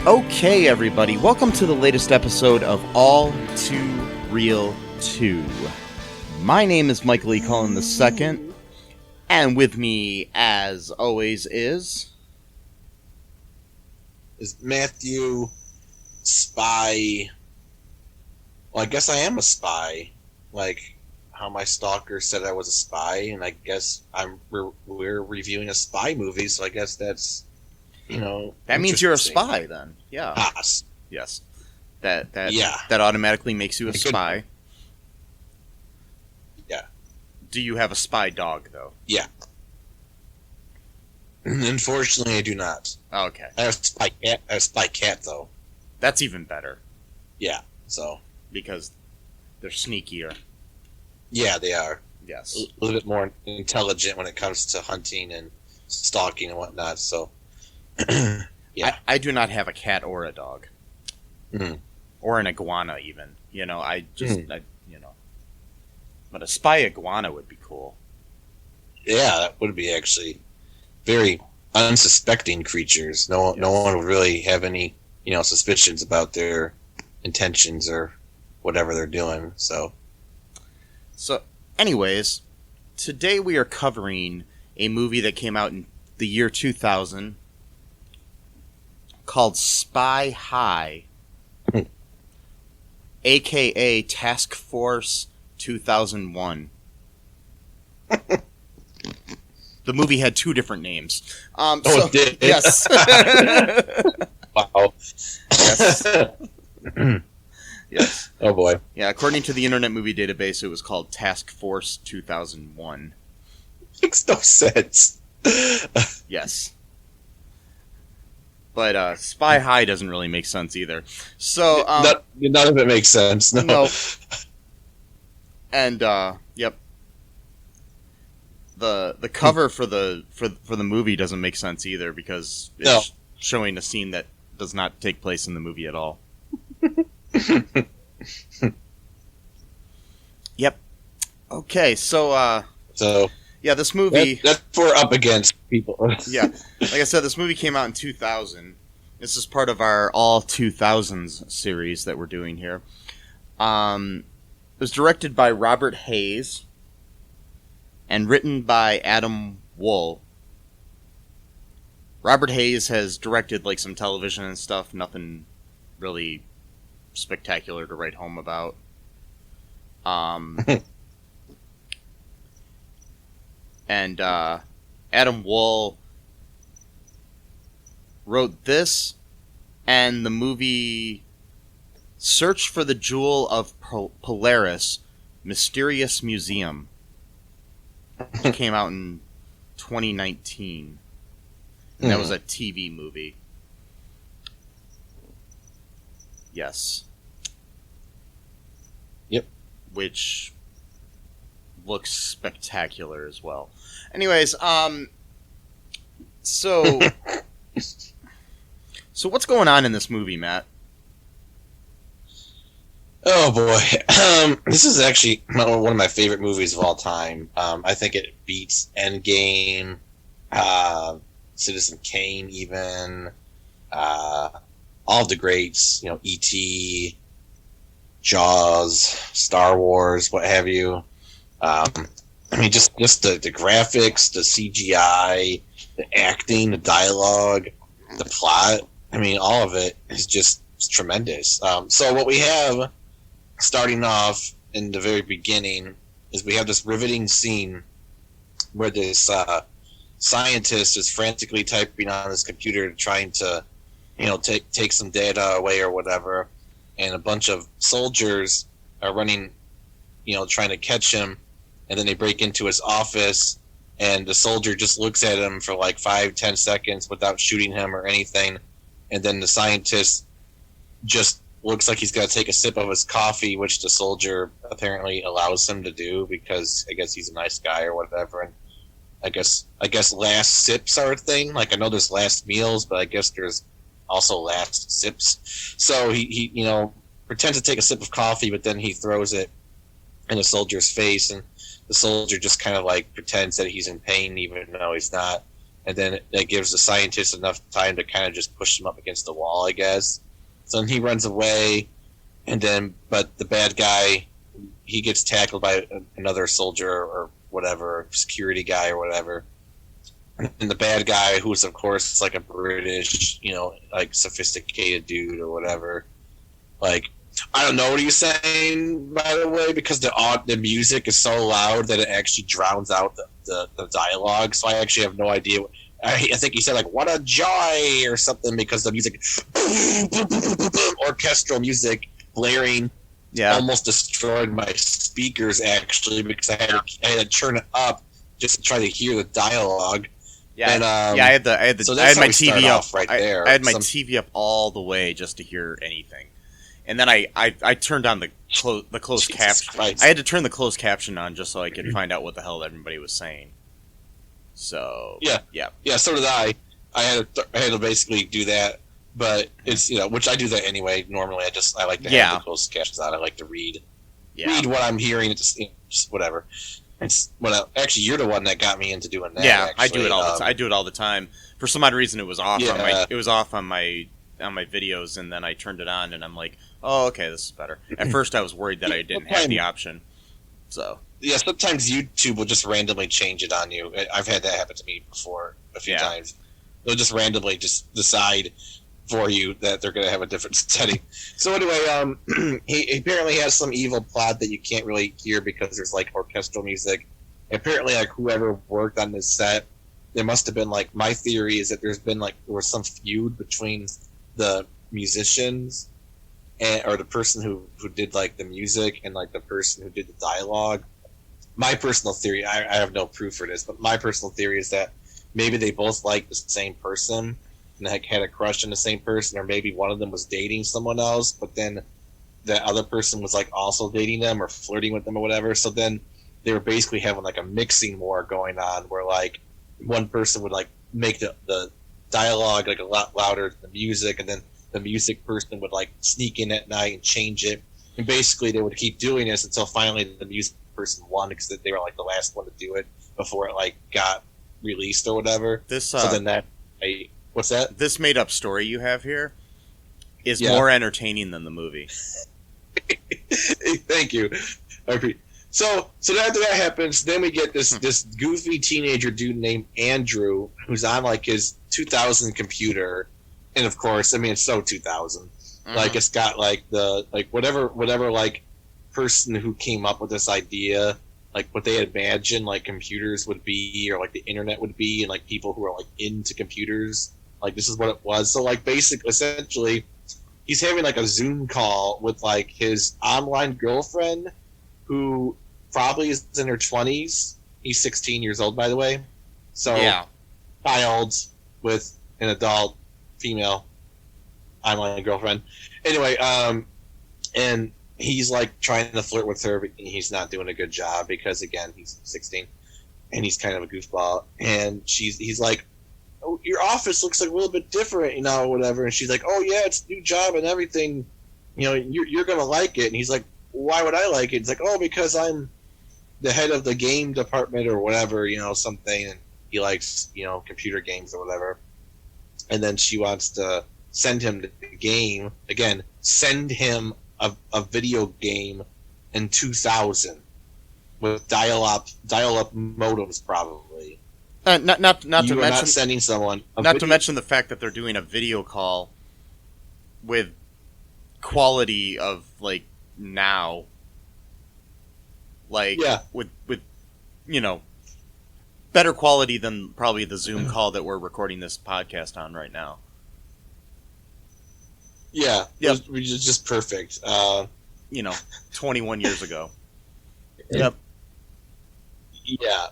Okay, everybody, welcome to the latest episode of All Too Real 2. My name is Michael E. Cullen II, and with me, as always, is Matthew Spy. Well, I guess I am a spy. Like how my stalker said I was a spy, and I guess we're reviewing a spy movie, so I guess that's, that means you're a spy then. Yeah. Pass. Yes. That Yeah. That automatically makes you a spy. Yeah. Do you have a spy dog though? Yeah. Unfortunately, I do not. Okay. I have a spy cat though. That's even better. Yeah. So. Because they're sneakier. Yeah, they are. Yes. A little bit more intelligent when it comes to hunting and stalking and whatnot. So. Yeah. I do not have a cat or a dog. Mm. Or an iguana even. But a spy iguana would be cool. Yeah, that would be actually very unsuspecting creatures. No one would really have any, suspicions about their intentions or whatever they're doing. So, anyways, today we are covering a movie that came out in the year 2000 called Spy High, aka Task Force 2001. The movie had two different names. it did? Yes. Wow. Yes. Yes. Oh boy. Yeah, according to the Internet Movie Database, it was called Task Force 2001. Makes no sense. Yes. But Spy High doesn't really make sense either. So none of it makes sense. No. And yep. The cover for the movie doesn't make sense either because it's showing a scene that does not take place in the movie at all. Yep. Okay, so yeah, this movie that's for up against people. Yeah. Like I said, this movie came out in 2000. This is part of our All2000s series that we're doing here. It was directed by Robert Hayes and written by Adam Wool. Robert Hayes has directed like some television and stuff, nothing really spectacular to write home about. And Adam Wool wrote this and the movie Search for the Jewel of Polaris, Mysterious Museum, which came out in 2019. And that was a TV movie. Yes. Yep. Which looks spectacular as well. Anyways, so what's going on in this movie, Matt? Oh boy, this is actually one of my favorite movies of all time. I think it beats Endgame, Citizen Kane, even all of the greats. E.T., Jaws, Star Wars, what have you. Just the graphics, the CGI, the acting, the dialogue, the plot. All of it is just tremendous. So what we have, starting off in the very beginning, is we have this riveting scene where this scientist is frantically typing on his computer trying to, take some data away or whatever, and a bunch of soldiers are running, trying to catch him, and then they break into his office, and the soldier just looks at him for like 5-10 seconds without shooting him or anything, and then the scientist just looks like he's going to take a sip of his coffee, which the soldier apparently allows him to do because I guess he's a nice guy or whatever. And I guess last sips are a thing. Like, I know there's last meals, but I guess there's also last sips. So he pretends to take a sip of coffee, but then he throws it in the soldier's face, and the soldier just kind of like pretends that he's in pain even though he's not. And then that gives the scientist enough time to kind of just push him up against the wall, I guess. So then he runs away, but the bad guy, he gets tackled by another soldier or whatever, security guy or whatever. And the bad guy, who's of course like a British, like sophisticated dude or whatever, like, I don't know what he's saying, by the way, because the music is so loud that it actually drowns out the dialogue. So I actually have no idea. I think he said like "what a joy" or something because the music, orchestral music blaring, almost destroyed my speakers actually because I had to turn it up just to try to hear the dialogue. Yeah, and, I had my TV up right there. I had my TV up all the way just to hear anything. And then I turned on the closed caption. I had to turn the closed caption on just so I could find out what the hell everybody was saying. So yeah. So did I. I had to basically do that, but it's which I do that anyway. Normally, I like to have the closed captions on. I like to read what I'm hearing. It's just whatever. Actually, you're the one that got me into doing that. Yeah, actually. I do it all the time. I do it all the time. For some odd reason, it was off on my videos, and then I turned it on, and I'm like, oh, okay, this is better. At first, I was worried that I didn't have the option. So yeah, sometimes YouTube will just randomly change it on you. I've had that happen to me before a few times. They'll just randomly just decide for you that they're going to have a different setting. So anyway, he apparently has some evil plot that you can't really hear because there's like orchestral music. Apparently, like whoever worked on this set, there must have been like, my theory is that there was some feud between the musicians or the person who did like the music and like the person who did the dialogue. My personal theory, I have no proof for this, but my personal theory is that maybe they both liked the same person and had a crush on the same person, or maybe one of them was dating someone else, but then the other person was like also dating them or flirting with them or whatever. So then they were basically having like a mixing war going on where like one person would like make the dialogue like a lot louder than the music, and then the music person would like sneak in at night and change it. And basically they would keep doing this until finally the music person won because they were like the last one to do it before it like got released or whatever. What's that? This made up story you have here is more entertaining than the movie. Thank you. I agree. So after that happens, then we get this goofy teenager dude named Andrew who's on like his 2000 computer, and of course, I mean, it's so 2000. Like it's got like the whatever like person who came up with this idea, like what they imagined like computers would be or like the internet would be, and like people who are like into computers, like this is what it was. So like essentially, he's having like a Zoom call with like his online girlfriend, who probably is in her 20s. He's 16 years old, by the way. So child with an adult female online girlfriend. Anyway, and he's like trying to flirt with her, but he's not doing a good job because again, he's 16 and he's kind of a goofball. And he's like, "Oh, your office looks like a little bit different, whatever." And she's like, "Oh yeah, it's a new job and everything. You're gonna like it." And he's like, "Why would I like it?" It's like, "Oh, because I'm the head of the game department or whatever, something." And he likes, computer games or whatever. And then she wants to send him the game again. Send him a video game in 2000 with dial-up modems, probably. Not to mention not sending someone. To mention the fact that they're doing a video call with quality of like now, like with better quality than probably the Zoom call that we're recording this podcast on right now. Yeah, which is just perfect. 21 years ago. Yep. Yeah.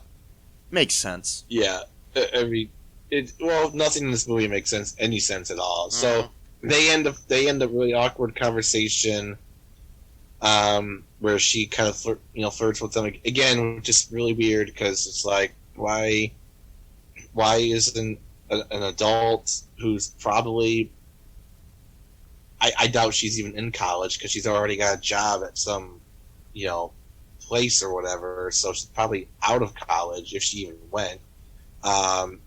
Makes sense. Yeah. I mean, nothing in this movie makes any sense at all. Mm-hmm. So they end a really awkward conversation, where she kind of flirts with them again, which is really weird because it's like, why isn't an adult who's probably, I doubt she's even in college because she's already got a job at some, place or whatever, so she's probably out of college if she even went. And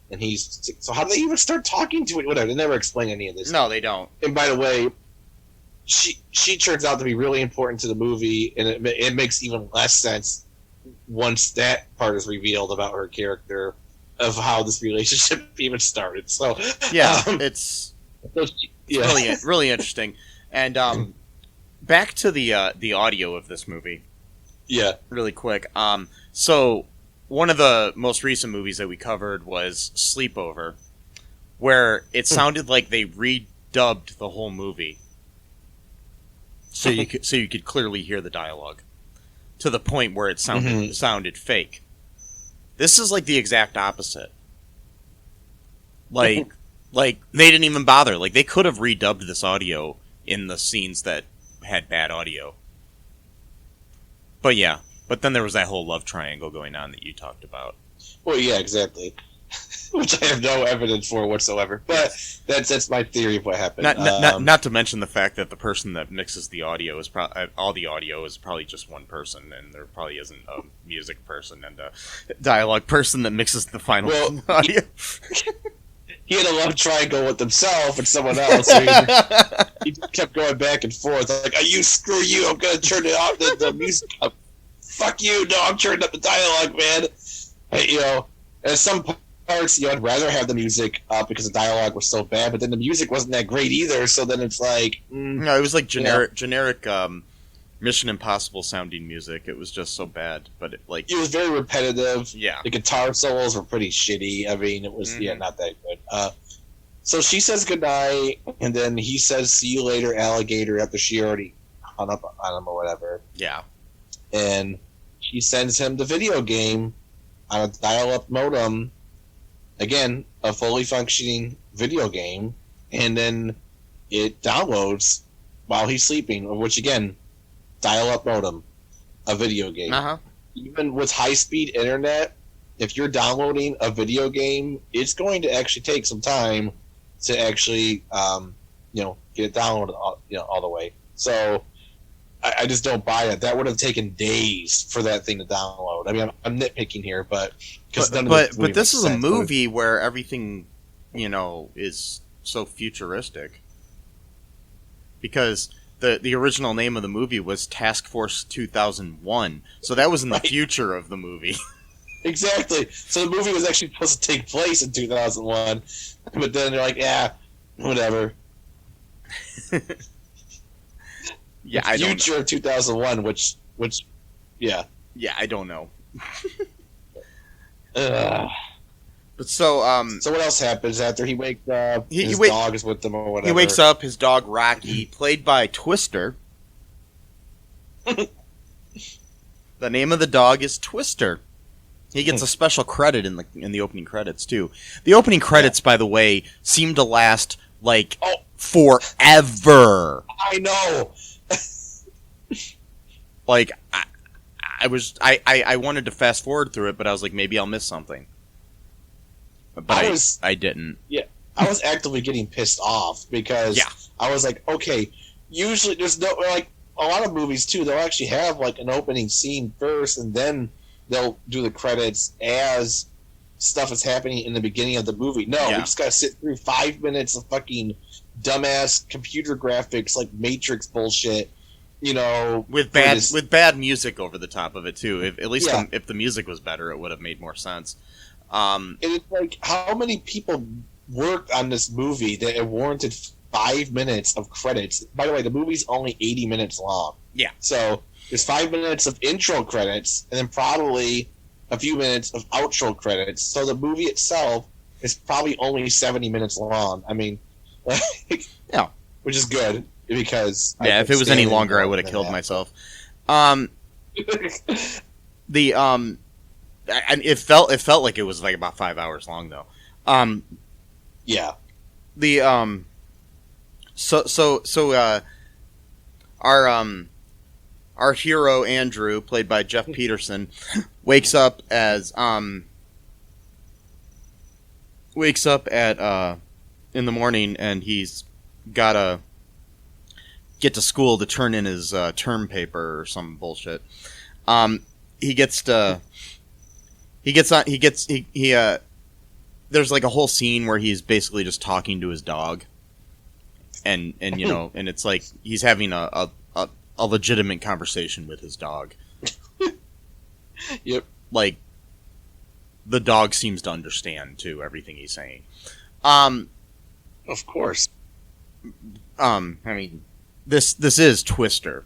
so how do they even start talking to it? Whatever, they never explain any of this. No, they don't. And by the way, she turns out to be really important to the movie, and it makes even less sense once that part is revealed about her character of how this relationship even started. So yeah, it's really interesting. And back to the audio of this movie. Yeah, really quick. So one of the most recent movies that we covered was Sleepover, where it sounded like they redubbed the whole movie, so you could clearly hear the dialogue, to the point where it sounded fake. This is like the exact opposite. Like they didn't even bother. Like, they could have redubbed this audio in the scenes that had bad audio. But then there was that whole love triangle going on that you talked about. Well, yeah, exactly. Which I have no evidence for whatsoever. But that's my theory of what happened. Not to mention the fact that the person that mixes the audio is all the audio is probably just one person, and there probably isn't a music person and a dialogue person that mixes the final audio. He had a love triangle with himself and someone else. So he kept going back and forth. Like, screw you, I'm going to turn it off, the music up. Fuck you, no, I'm turning up the dialogue, man. At some parts, I'd rather have the music up because the dialogue was so bad, but then the music wasn't that great either, so then it's like... No, it was like generic Mission Impossible sounding music. It was just so bad, but it was very repetitive. Yeah. The guitar solos were pretty shitty. I mean, it was, not that good. So she says goodnight, and then he says, see you later, alligator, after she already hung up on him or whatever. Yeah. And she sends him the video game on a dial-up modem. Again, a fully functioning video game. And then it downloads while he's sleeping, which, again, dial-up modem, a video game. Uh-huh. Even with high-speed internet, if you're downloading a video game, it's going to actually take some time to actually, get it downloaded, all the way. So I just don't buy it. That would have taken days for that thing to download. I mean, I'm nitpicking here, but this is a movie where everything, is so futuristic. Because the original name of the movie was Task Force 2001, so that was in the future of the movie. Exactly. So the movie was actually supposed to take place in 2001, but then they're like, yeah, whatever. Yeah, I don't know. Future of 2001, which, yeah. Yeah, I don't know. But so what else happens after he wakes up? His dog is with him or whatever. He wakes up, his dog Rocky, played by Twister. The name of the dog is Twister. He gets a special credit in the opening credits too. The opening credits, by the way, seem to last forever. I know. I wanted to fast forward through it, but I was like, maybe I'll miss something. But I didn't. Yeah, I was actively getting pissed off because I was like, okay, usually there's no, like, a lot of movies too, they'll actually have like an opening scene first and then they'll do the credits as stuff is happening in the beginning of the movie. No, we just gotta sit through 5 minutes of fucking dumbass computer graphics, like Matrix bullshit, with bad music over the top of it too. If the music was better, it would have made more sense. And it's like, how many people worked on this movie that it warranted 5 minutes of credits? By the way, the movie's only 80 minutes long. Yeah. So there's 5 minutes of intro credits, and then probably a few minutes of outro credits. So the movie itself is probably only 70 minutes long. I mean, which is good. because yeah, if it was any longer, I would have killed myself. And it felt like it was like about 5 hours long though. Yeah. Our hero Andrew, played by Jeff Peterson, wakes up at in the morning, and he's gotta get to school to turn in his term paper or some bullshit. There's like a whole scene where he's basically just talking to his dog, and you know, and it's like he's having a legitimate conversation with his dog. Yep. Like, the dog seems to understand too everything he's saying. Of course. I mean, this is Twister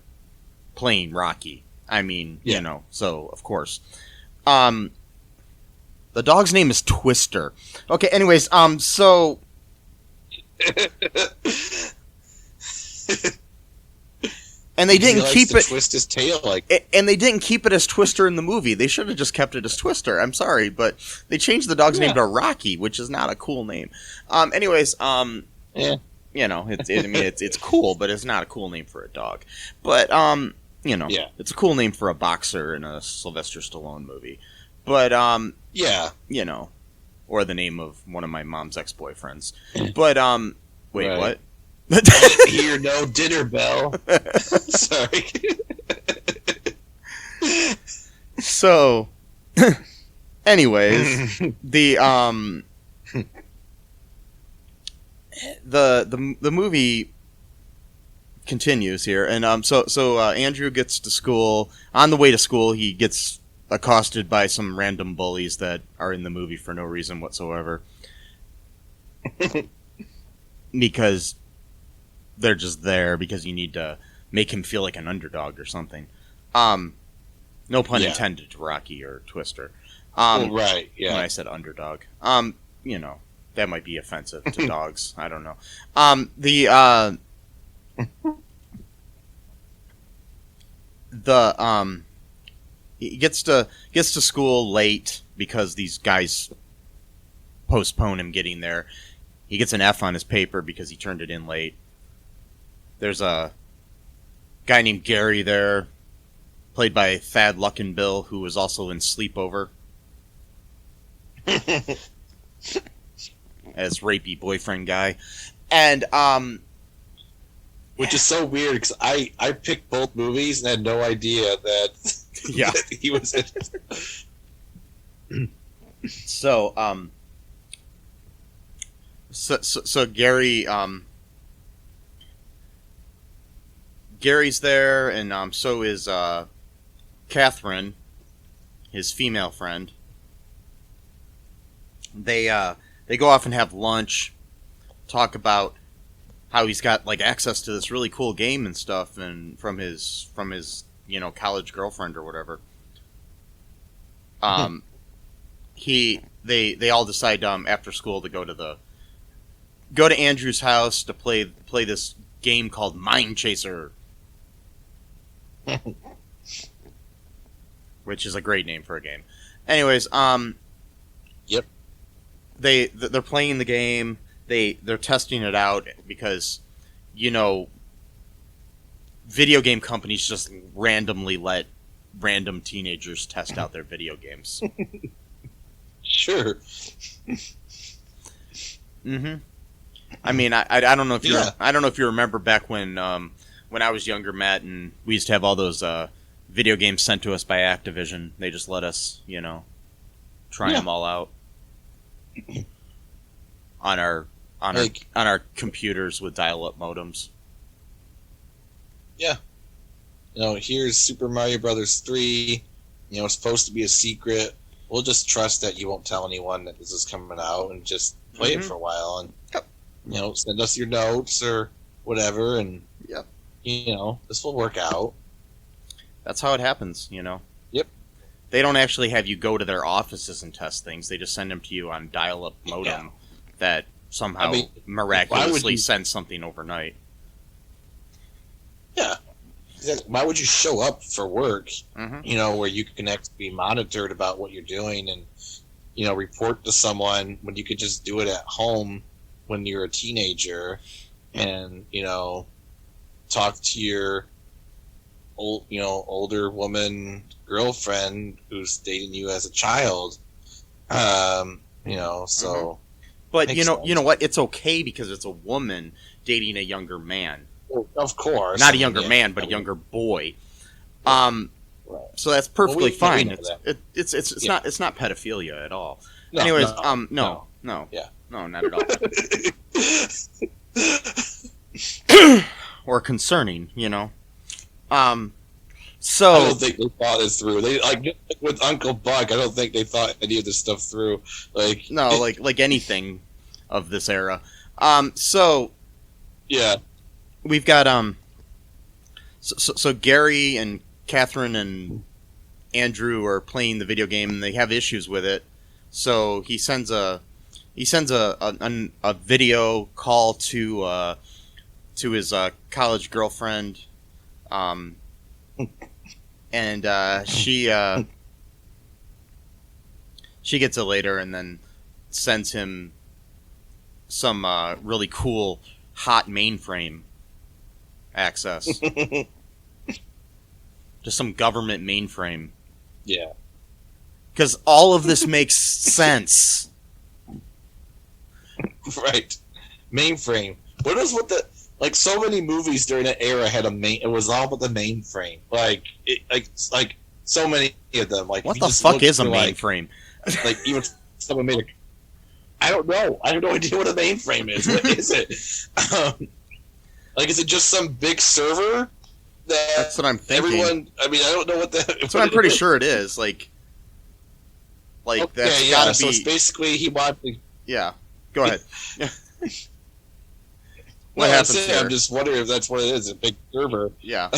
playing Rocky. I mean, yeah. You know, so of course. The dog's name is Twister. Okay, anyways, so and they didn't keep it twist his tail like, and they didn't keep it as Twister in the movie. They should have just kept it as Twister. I'm sorry, but they changed the dog's name to Rocky, which is not a cool name. Anyways, yeah. You know, it's cool, but it's not a cool name for a dog. But you know, yeah. It's a cool name for a boxer in a Sylvester Stallone movie. But yeah, you know, or the name of one of my mom's ex-boyfriends. But wait, right. What? I didn't hear no dinner bell. Sorry. So, anyways, the movie continues here, and so Andrew gets to school. On the way to school, he gets accosted by some random bullies that are in the movie for no reason whatsoever, because they're just there because you need to make him feel like an underdog or something. No pun intended to Rocky or Twister. Right, yeah. When I said underdog. You know, that might be offensive to dogs. I don't know. He gets to school late because these guys postpone him getting there. He gets an F on his paper because he turned it in late. There's a guy named Gary there, played by Thad Luckinbill, who was also in Sleepover as rapey boyfriend guy. And which is so weird because I picked both movies and had no idea that that he was in it. So Gary Gary's there, and so is Catherine, his female friend. They go off and have lunch, talk about how he's got like access to this really cool game and stuff, and from his you know, college girlfriend or whatever. They all decide after school to go to Andrew's house to play this game called Mind Chaser. Which is a great name for a game. Anyways, yep. They're playing the game. They're testing it out because, you know, video game companies just randomly let random teenagers test out their video games. Sure. Mm-hmm. I mean, I don't know if I don't know if you remember back when I was younger, Matt, and we used to have all those video games sent to us by Activision. They just let us, you know, try them all out on our computers with dial-up modems. Yeah. You know, here's Super Mario Brothers 3. You know, it's supposed to be a secret. We'll just trust that you won't tell anyone that this is coming out and just play it for a while and you know, send us your notes or whatever, and you know, this will work out. That's how it happens, you know. Yep. They don't actually have you go to their offices and test things. They just send them to you on dial-up modem that somehow miraculously sends something overnight. why would you show up for work? Mm-hmm. Where you can actually be monitored about what you're doing and report to someone when you could just do it at home when you're a teenager, and talk to your older woman girlfriend who's dating you as a child. So. But Makes you know sense. what? It's okay because it's a woman dating a younger man. Well, of course, Not a younger man, but a younger boy. Right. So that's perfectly fine. We know that. It's not pedophilia at all. No, Anyways, no. no, Yeah. no, not at all. Or concerning, So I don't think they thought it through. They with Uncle Buck. I don't think they thought any of this stuff through. no, like anything of this era. So Yeah. we've got so Gary and Catherine and Andrew are playing the video game and they have issues with it. So he sends a video call to his college girlfriend, and she gets it later and then sends him some really cool hot mainframe access. Just some government mainframe. Yeah. Because all of this makes sense. Right. Mainframe. What is with the so many movies during that era had it was all about the mainframe. So many of them. What the fuck is a mainframe? Even someone made I don't know. I have no idea what a mainframe is. What is it? Is it just some big server? That's what I'm thinking. Everyone. I mean, I don't know what the. That's what I'm pretty sure it is. Okay, that's gotta be. So it's basically he wanted. Yeah. Go ahead. What happens here? I'm just wondering if that's what it is. A big server. Yeah.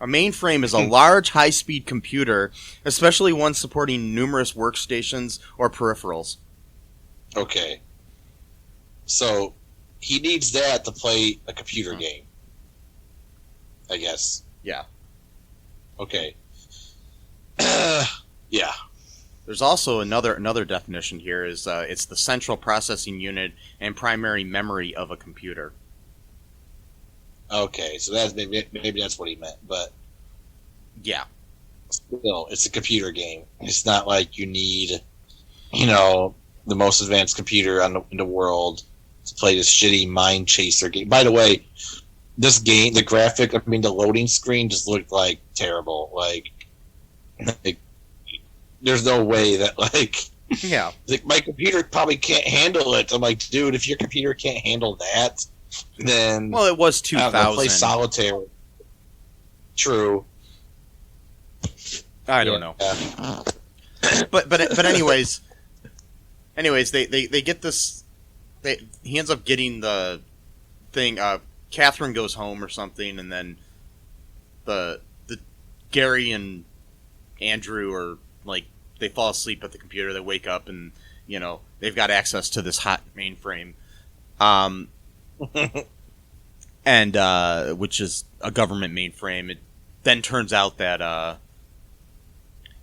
A mainframe is a large, high-speed computer, especially one supporting numerous workstations or peripherals. Okay. So he needs that to play a computer game, I guess. Yeah. Okay. Yeah. There's also another definition here is it's the central processing unit and primary memory of a computer. Okay, so that's maybe that's what he meant, but yeah, still, it's a computer game. It's not like you need, the most advanced computer in the world to play this shitty Mind Chaser game. By the way, this game, the loading screen just looked terrible. There's no way that yeah, my computer probably can't handle it. I'm like, dude, if your computer can't handle that, then it was 2000. Play solitaire. True. I don't know. But anyways, they get this. He ends up getting the thing. Catherine goes home or something, and then the Gary and Andrew are they fall asleep at the computer. They wake up and they've got access to this hot mainframe, and which is a government mainframe. It then turns out that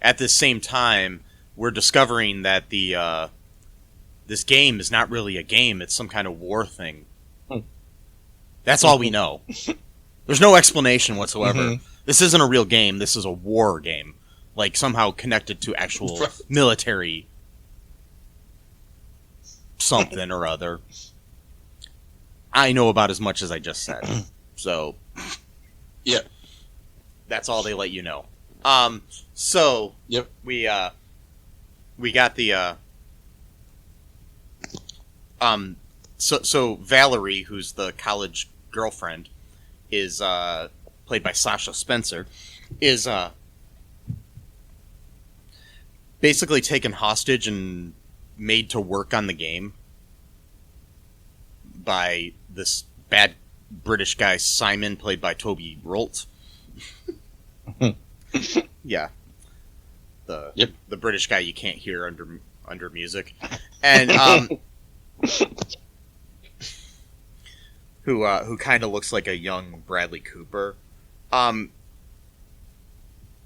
at the same time we're discovering that this game is not really a game. It's some kind of war thing. That's all we know. There's no explanation whatsoever. Mm-hmm. This isn't a real game. This is a war game. Somehow connected to actual military something or other. I know about as much as I just said. So, yeah. That's all they let you know. So, yep. We got the, so Valerie, who's the college girlfriend, is, played by Sasha Spencer, is, basically taken hostage and made to work on the game by this bad British guy Simon, played by Toby Rolt. Yeah, the British guy you can't hear under music, and who kind of looks like a young Bradley Cooper. Um,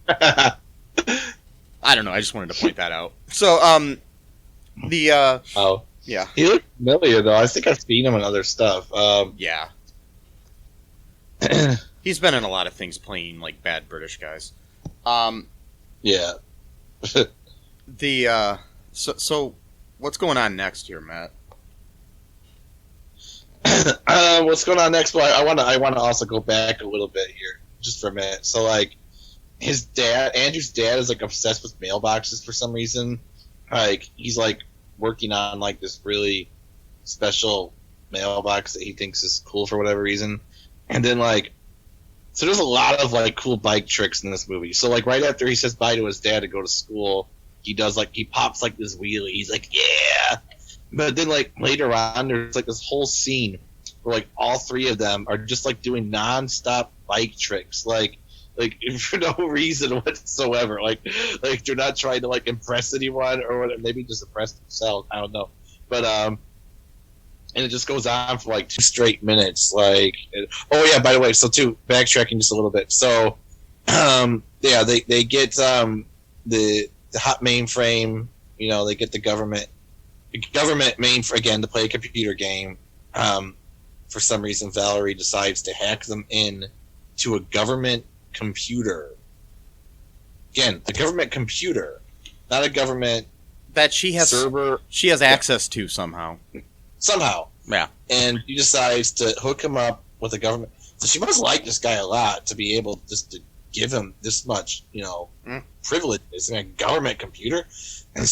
I don't know. I just wanted to point that out. So, Oh, yeah, he looked familiar though. I think I've seen him in other stuff. yeah, he's been in a lot of things playing like bad British guys. Yeah. So what's going on next here, Matt? What's going on next? Well, I want to also go back a little bit here, just for a minute. So, like, Andrew's dad is like obsessed with mailboxes for some reason. Like, he's like working on like this really special mailbox that he thinks is cool for whatever reason. And then like, so there's a lot of like cool bike tricks in this movie. So like right after he says bye to his dad to go to school, he pops like this wheelie. He's like, yeah. But then like later on, there's like this whole scene where like all three of them are just like doing nonstop bike tricks, like for no reason whatsoever. Like they're not trying to like impress anyone or whatever. Maybe just impress themselves. I don't know. But and it just goes on for like 2 straight minutes. Like, oh yeah, by the way, so too, backtracking just a little bit. So, yeah, they get the hot mainframe. You know, they get the government mainframe again to play a computer game. For some reason, Valerie decides to hack them in to a government computer. Again, a government computer, not a government that she has server. She has access to somehow. Yeah. And she decides to hook him up with the government. So she must like this guy a lot to be able just to give him this much, privilege. It's in a government computer. And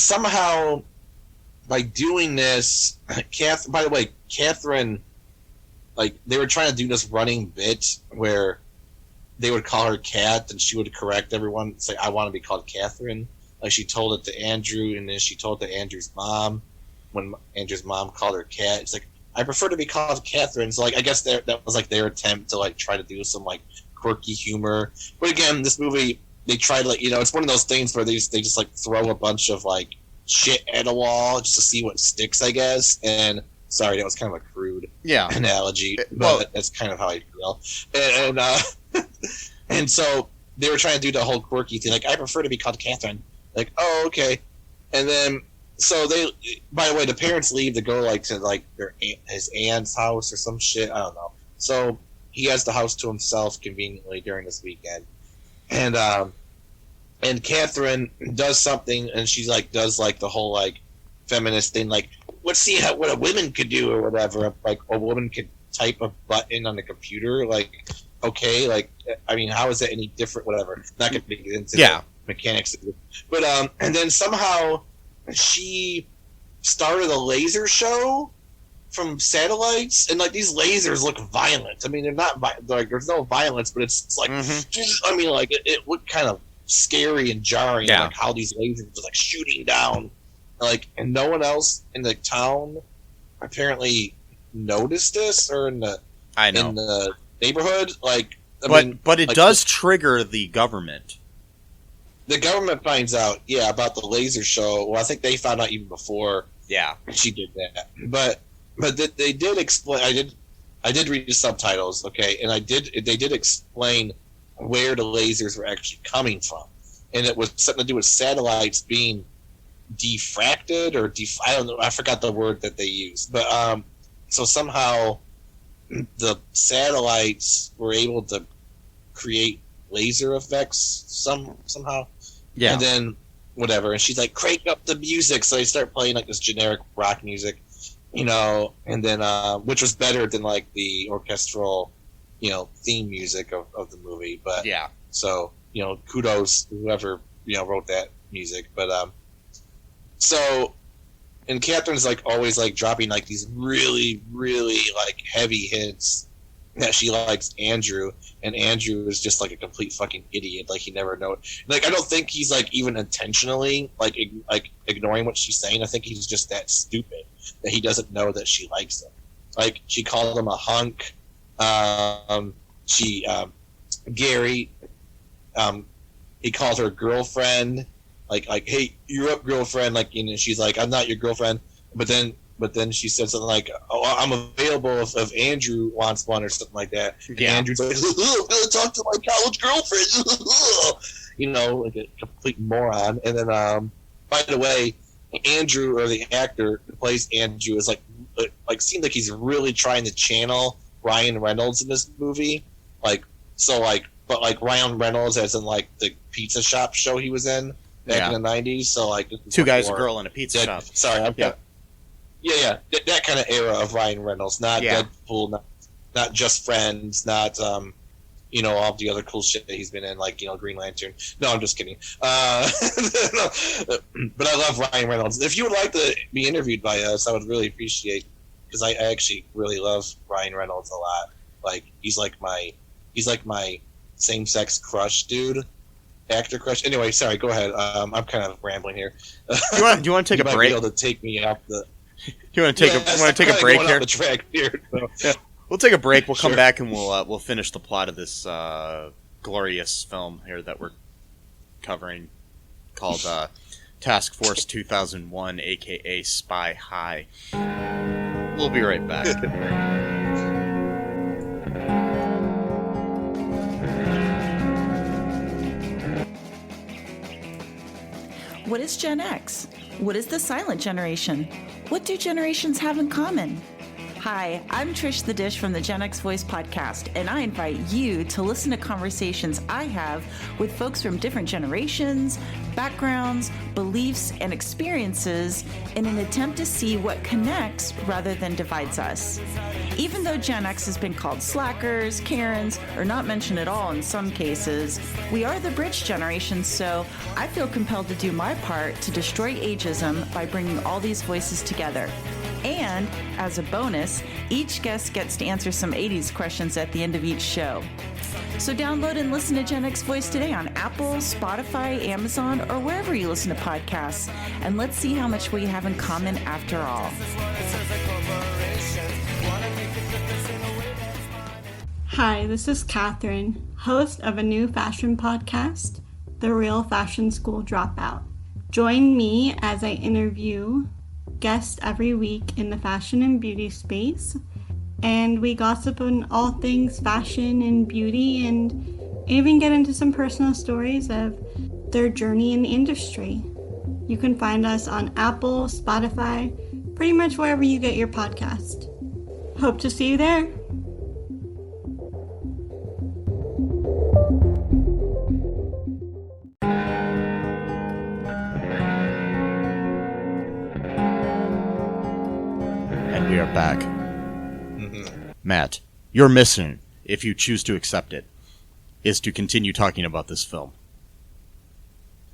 somehow by doing this, by the way, Catherine, like, they were trying to do this running bit where they would call her Kat and she would correct everyone. It's like, I want to be called Catherine. Like, she told it to Andrew, and then she told it to Andrew's mom. When Andrew's mom called her Kat, it's like, I prefer to be called Catherine. So, like, I guess that was, like, their attempt to, like, try to do some, like, quirky humor. But again, this movie, they try to, like, it's one of those things where they just like, throw a bunch of, like, shit at a wall just to see what sticks, I guess. And, sorry, that was kind of a crude analogy, but that's kind of how I feel. And so, they were trying to do the whole quirky thing. Like, I prefer to be called Catherine. Like, oh, okay. And then, so they, by the way, the parents leave to go like to like his aunt's house or some shit. I don't know. So he has the house to himself conveniently during this weekend, and Catherine does something, and she's like does like the whole like feminist thing, like let's see what a woman could do or whatever. Like a woman could type a button on the computer. Like, okay, like I mean, how is that any different? Whatever. Not gonna get into the mechanics, but and then somehow she started a laser show from satellites, and like these lasers look violent. I mean, they're not like there's no violence, but it's like I mean, like it looked kind of scary and jarring, like how these lasers are like shooting down, like, and no one else in the town apparently noticed this or in the neighborhood, like. But it does trigger the government. The government finds out, about the laser show. Well, I think they found out even before. Yeah, she did that. But they did explain. I did read the subtitles, okay, and they did explain where the lasers were actually coming from, and it was something to do with satellites being diffracted or I don't know. I forgot the word that they used, but so somehow the satellites were able to create laser effects somehow. Yeah. And then whatever, and she's like, crank up the music, so they start playing like this generic rock music, and then which was better than like the orchestral, theme music of the movie. But so, kudos to whoever, wrote that music. But so, and Catherine's like always like dropping like these really, really like heavy hints that she likes Andrew, and Andrew is just like a complete fucking idiot. Like, he never know. Like, I don't think he's like even intentionally like ignoring what she's saying. I think he's just that stupid that he doesn't know that she likes him. Like, she called him a hunk. Gary, he called her girlfriend. Like, hey, you're up, girlfriend. Like, she's like, I'm not your girlfriend. But then but then she said something like, "Oh, I'm available if Andrew wants one," or something like that. And Andrew's like, "I'm gonna talk to my college girlfriend," like a complete moron. And then, by the way, Andrew, or the actor who plays Andrew, is like seems like he's really trying to channel Ryan Reynolds in this movie, but Ryan Reynolds as in like the pizza shop show he was in back in the 90s. So like Two Guys, a Girl in a Pizza Shop. Sorry, that kind of era of Ryan Reynolds, not Deadpool, not Just Friends, not all the other cool shit that he's been in, like Green Lantern. No, I'm just kidding. But I love Ryan Reynolds. If you would like to be interviewed by us, I would really appreciate, because I actually really love Ryan Reynolds a lot. Like he's like my same-sex crush, dude. Actor crush. Anyway, sorry. Go ahead. I'm kind of rambling here. Do you want to take a break? Be able to take me off the. Do you want to take a break here? The track here so. Yeah. We'll take a break. We'll come back and we'll finish the plot of this glorious film here that we're covering, called Task Force 2001, aka Spy High. We'll be right back. What is Gen X? What is the silent generation? What do generations have in common? Hi, I'm Trish the Dish from the Gen X Voice podcast, and I invite you to listen to conversations I have with folks from different generations, backgrounds, beliefs, and experiences in an attempt to see what connects rather than divides us. Even though Gen X has been called slackers, Karens, or not mentioned at all in some cases, we are the bridge generation, so I feel compelled to do my part to destroy ageism by bringing all these voices together. And, as a bonus, each guest gets to answer some 80s questions at the end of each show. So download and listen to Gen X Voice today on Apple, Spotify, Amazon, or wherever you listen to podcasts. And let's see how much we have in common after all. Hi, this is Catherine, host of a new fashion podcast, The Real Fashion School Dropout. Join me as I interview guests every week in the fashion and beauty space, and we gossip on all things fashion and beauty, and even get into some personal stories of their journey in the industry. You can find us on Apple, Spotify, pretty much wherever you get your podcast. Hope to see you there. We are back. Matt, your mission, if you choose to accept it, is to continue talking about this film.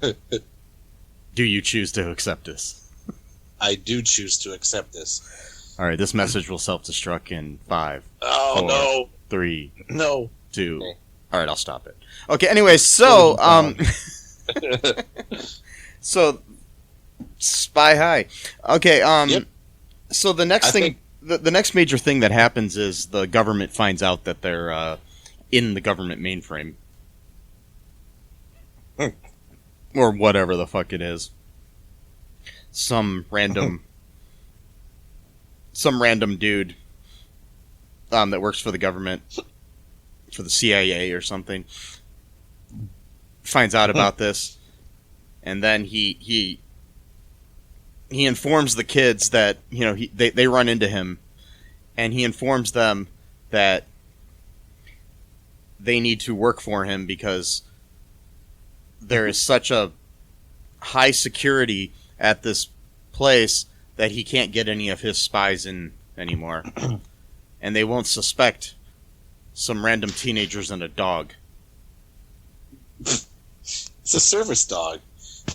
Do you choose to accept this? I do choose to accept this. All right, this message will self-destruct in 5. Oh, 4, no. 3. No. 2. Okay. All right, I'll stop it. Okay, anyway, so, so, Spy High. Okay, Yep. So the next the next major thing that happens is the government finds out that they're in the government mainframe, or whatever the fuck it is. Some random dude that works for the government, for the CIA or something, finds out about this, and then he informs the kids that, they run into him, and he informs them that they need to work for him because there is such a high security at this place that he can't get any of his spies in anymore. And they won't suspect some random teenagers and a dog. It's a service dog.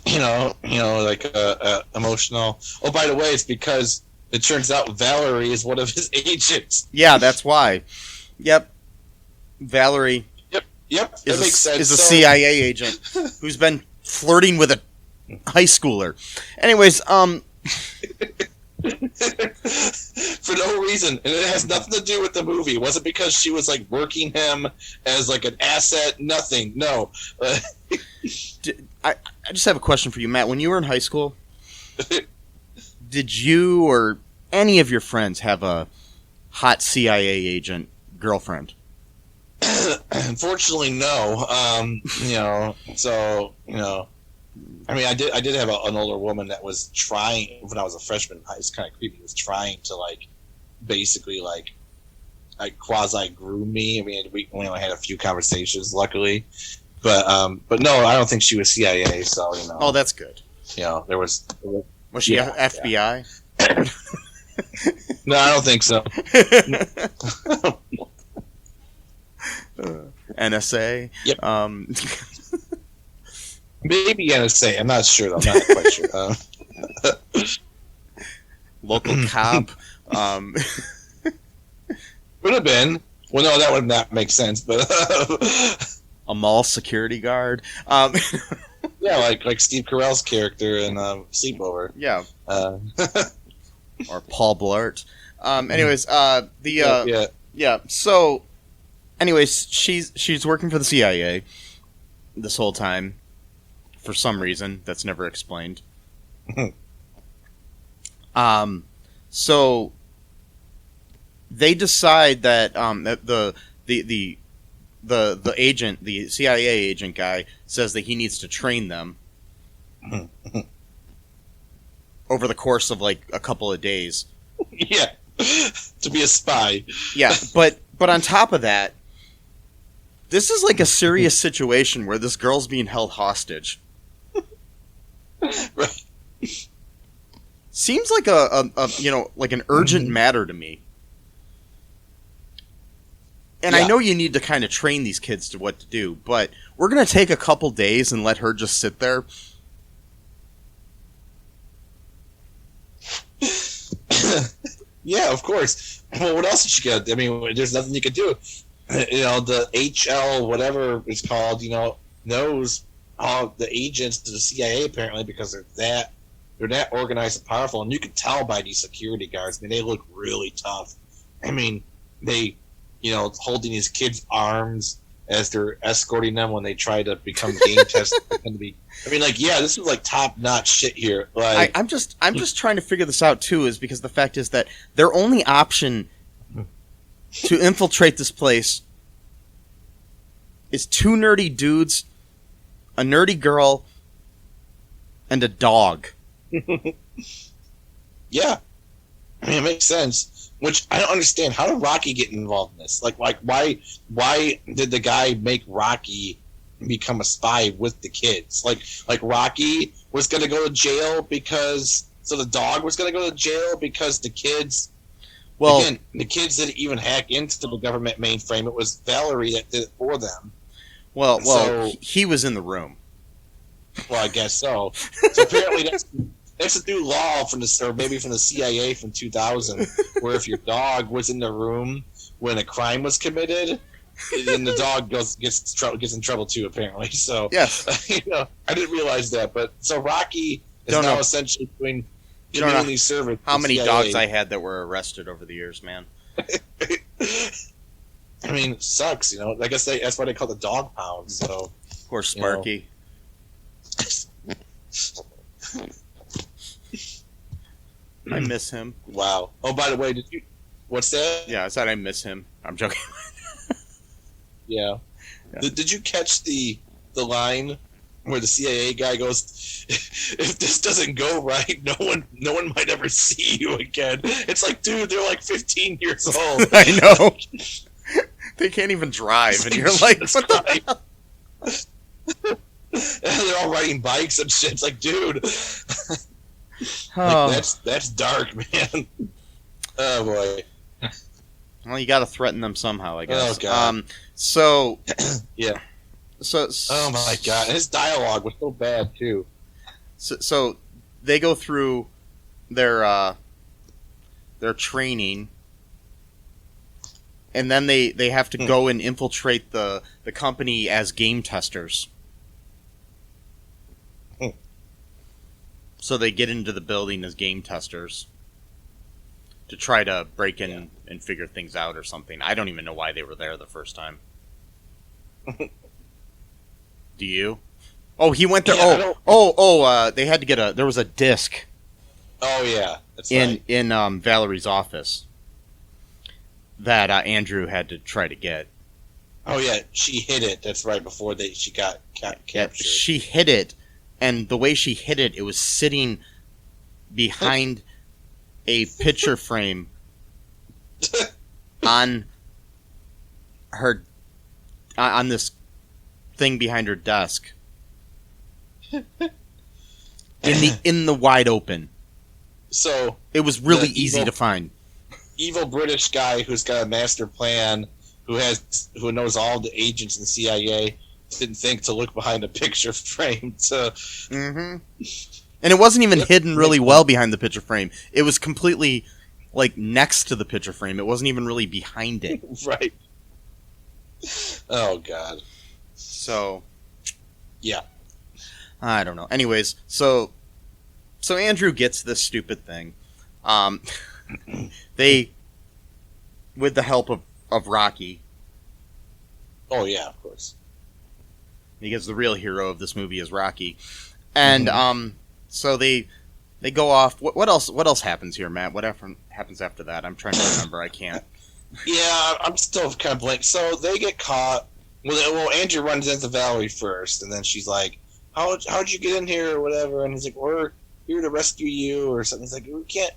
Like emotional. Oh, by the way, it's because it turns out Valerie is one of his agents. Yeah, that's why. Yep. Valerie. Yep. That makes sense. Is a CIA agent who's been flirting with a high schooler. Anyways, for no reason, and it has nothing to do with the movie. It wasn't because she was like working him as like an asset. Nothing. No. I just have a question for you, Matt. When you were in high school, did you or any of your friends have a hot CIA agent girlfriend? Unfortunately, no. I mean, I did have an older woman that was trying when I was a freshman. It's kind of creepy. Was trying to basically quasi groom me. I mean, we only had a few conversations, luckily, but no, I don't think she was CIA. So Oh, that's good. There was. Was she FBI? Yeah. No, I don't think so. NSA. Yep. Maybe NSA. I'm not sure. I'm not quite sure. Local cop. Would have been. Well, no, that would not make sense. But a mall security guard. Yeah, like Steve Carell's character in Sleepover. Yeah. Or Paul Blart. Anyways, yeah. So, anyways, she's working for the CIA this whole time for some reason that's never explained. So they decide that the agent, the CIA agent guy, says that he needs to train them over the course of like a couple of days. Yeah, to be a spy. Yeah, but on top of that, this is like a serious situation where this girl's being held hostage. Right. Seems like a like an urgent matter to me. And Yeah. I know you need to kind of train these kids to what to do, but we're going to take a couple days and let her just sit there. Yeah, of course. Well, what else did you get? I mean, there's nothing you could do. The HL, whatever it's called, knows all the agents to the CIA apparently because they're that organized and powerful, and you can tell by these security guards. I mean, they look really tough. I mean, they, holding these kids' arms as they're escorting them when they try to become game testers. This is like top-notch shit here. Like, I'm just trying to figure this out too, is because the fact is that their only option to infiltrate this place is two nerdy dudes, a nerdy girl, and a dog. yeah. I mean, it makes sense. Which I don't understand. How did Rocky get involved in this? Like why did the guy make Rocky become a spy with the kids? Like Rocky was going to go to jail so the dog was going to go to jail because the kids. Well, again, the kids didn't even hack into the government mainframe. It was Valerie that did it for them. Well, So- he was in the room. Well, I guess so. So apparently that's a new law from maybe from the CIA from 2000, where if your dog was in the room when a crime was committed, then the dog gets in trouble too. Apparently, so Yes. I didn't realize that. But so Rocky is Don't now know. essentially doing You don't know community service. How for many CIA. dogs I had that were arrested over the years, man? I mean, it sucks. I guess that's why they call it the dog pound. So. Poor Sparky. I miss him. Wow. Oh, by the way, what's that? Yeah, I said I miss him. I'm joking. Yeah. Yeah. Did you catch the line where the CIA guy goes, "If this doesn't go right, no one might ever see you again." It's like, dude, they're like 15 years old. I know. They can't even drive, and you're like, Jesus what the hell? They're all riding bikes and shit. It's like, dude, Oh. that's dark, man. Oh boy. Well, you got to threaten them somehow, I guess. Oh, God. So Yeah. So. Oh my god, and his dialogue was so bad too. So they go through their training, and then they have to go and infiltrate the company as game testers. So they get into the building as game testers to try to break in and figure things out or something. I don't even know why they were there the first time. Do you? Oh, he went there. Yeah, They had to get there was a disc. Oh yeah, That's right. in Valerie's office that Andrew had to try to get. Oh yeah, she hid it. That's right. Before she got captured. She hid it, and the way she hid it, it was sitting behind a picture frame on her on this thing behind her desk in the wide open. So it was really the easy to find. Evil British guy who's got a master plan, who knows all the agents in the CIA, didn't think to look behind a picture frame to. Mm-hmm. And it wasn't even hidden really well behind the picture frame. It was completely like next to the picture frame. It wasn't even really behind it. Right. Oh God. So. Yeah. I don't know. Anyways, so Andrew gets this stupid thing. They, with the help of Rocky. Oh yeah, of course. Because the real hero of this movie is Rocky, and so they go off. What else happens here, Matt? What happens after that? I'm trying to remember. I can't. Yeah, I'm still kind of blank. So they get caught. Well, Andrew runs into Valerie first, and then she's like, "How'd you get in here or whatever?" And he's like, "We're here to rescue you or something." He's like, "We can't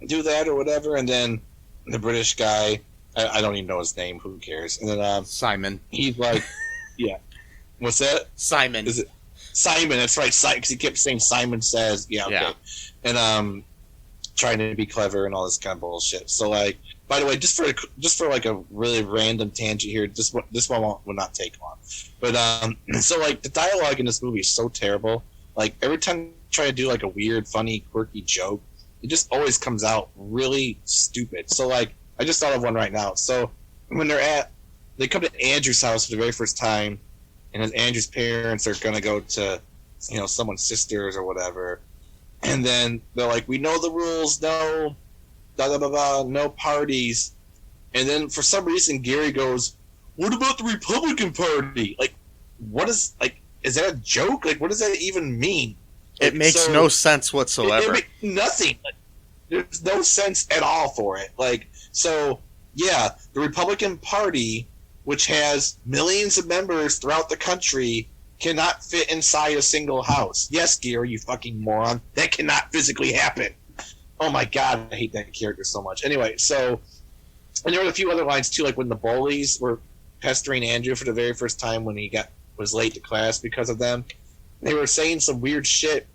do that or whatever." And then the British guy, I don't even know his name. Who cares? And then Simon. He's like, "Yeah, what's that?" Simon. Is it Simon? That's right. Because he kept saying Simon Says. Yeah, okay. Yeah. And trying to be clever and all this kind of bullshit. So like, by the way, just for like a really random tangent here, this one will not take long. But so like the dialogue in this movie is so terrible. Like every time you try to do like a weird, funny, quirky joke, it just always comes out really stupid. So like, I just thought of one right now. So when they come to Andrew's house for the very first time, and his Andrew's parents are gonna go to, someone's sisters or whatever, and then they're like, "We know the rules, no, blah blah blah, blah, no parties," and then for some reason Gary goes, "What about the Republican Party?" Like, what is is that a joke? Like, what does that even mean? It makes no sense whatsoever. It makes nothing. Like, there's no sense at all for it. Like, so yeah, the Republican Party, which has millions of members throughout the country, cannot fit inside a single house. Yes, Gary, you fucking moron. That cannot physically happen. Oh my God, I hate that character so much. Anyway, so, and there were a few other lines too, like when the bullies were pestering Andrew for the very first time when he was late to class because of them. They were saying some weird shit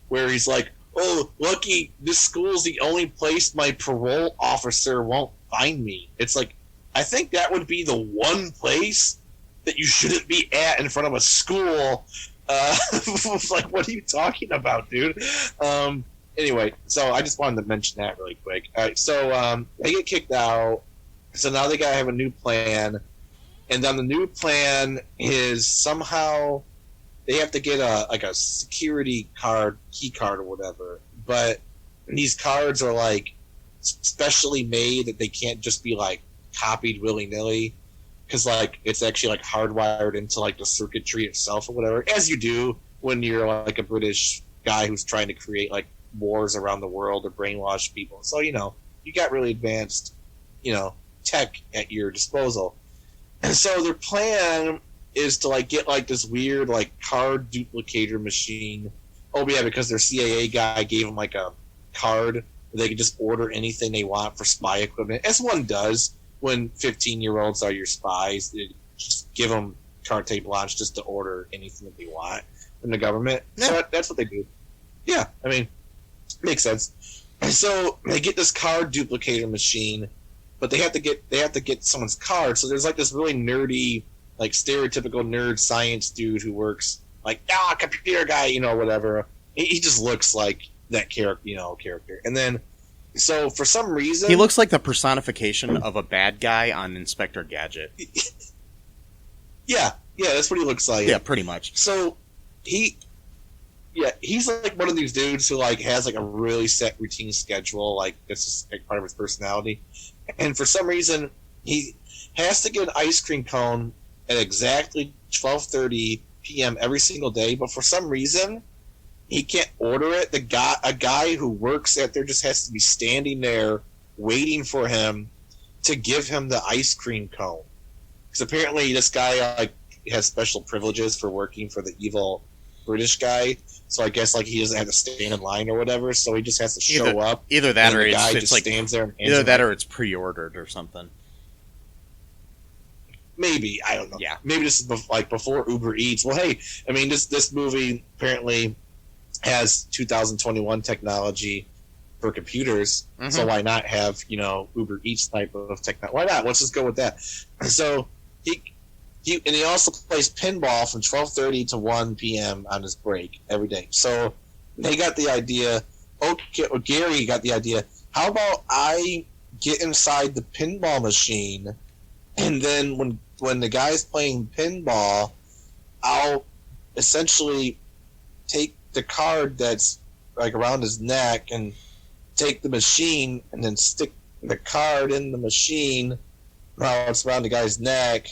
where he's like, "Oh, lucky this school's the only place my parole officer won't find me." It's like, I think that would be the one place that you shouldn't be at in front of a school. Like, what are you talking about, dude? Anyway, so I just wanted to mention that really quick. All right, so they get kicked out. So now they gotta have a new plan, and then the new plan is somehow they have to get a security card, key card or whatever. But these cards are like specially made that they can't just be like copied willy-nilly, because like it's actually like hardwired into like the circuitry itself or whatever, as you do when you're like a British guy who's trying to create like wars around the world or brainwash people. So you got really advanced tech at your disposal. And so their plan is to like get like this weird like card duplicator machine. Oh yeah, because their CIA guy gave them like a card where they could just order anything they want for spy equipment, as one does when 15-year-olds are your spies. They just give them carte blanche just to order anything that they want from the government. Yeah. So that's what they do. Yeah, I mean, makes sense. And so they get this card duplicator machine, but they have to get someone's card. So there's like this really nerdy, like stereotypical nerd science dude who works like computer guy, whatever. He just looks like that character. And then, so for some reason, he looks like the personification of a bad guy on Inspector Gadget. Yeah, that's what he looks like. Yeah, pretty much. So he's like one of these dudes who like has like a really set routine schedule, like that's just like part of his personality. And for some reason, he has to get an ice cream cone at exactly 12:30 p.m. every single day. But for some reason, he can't order it. A guy who works at there just has to be standing there waiting for him to give him the ice cream cone. Because apparently this guy like has special privileges for working for the evil British guy. So I guess like he doesn't have to stand in line or whatever. So he just has to show up. Either that, or the guy it's just like stands there. And either that, or it's pre-ordered or something. Maybe, I don't know. Yeah. Maybe this is like before Uber Eats. Well, hey, I mean this movie apparently has 2021 technology for computers, so why not have Uber Eats type of technology? Why not? Let's just go with that. So he also plays pinball from 12:30 to 1 p.m. on his break every day. So they got the idea. Okay, Gary got the idea. How about I get inside the pinball machine, and then when the guy's playing pinball, I'll essentially take the card that's like around his neck and take the machine and then stick the card in the machine while it's around the guy's neck.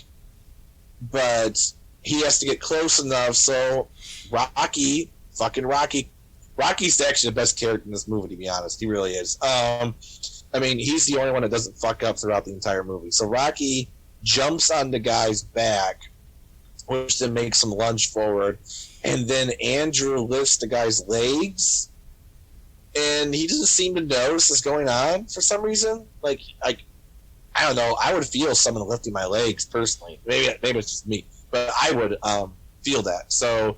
But he has to get close enough so Rocky's actually the best character in this movie, to be honest. He really is. I mean, he's the only one that doesn't fuck up throughout the entire movie. So Rocky jumps on the guy's back, which then makes him lunge forward, and then Andrew lifts the guy's legs, and he doesn't seem to notice what's going on for some reason. Like I don't know. I would feel someone lifting my legs personally. Maybe it's just me, but I would feel that. So,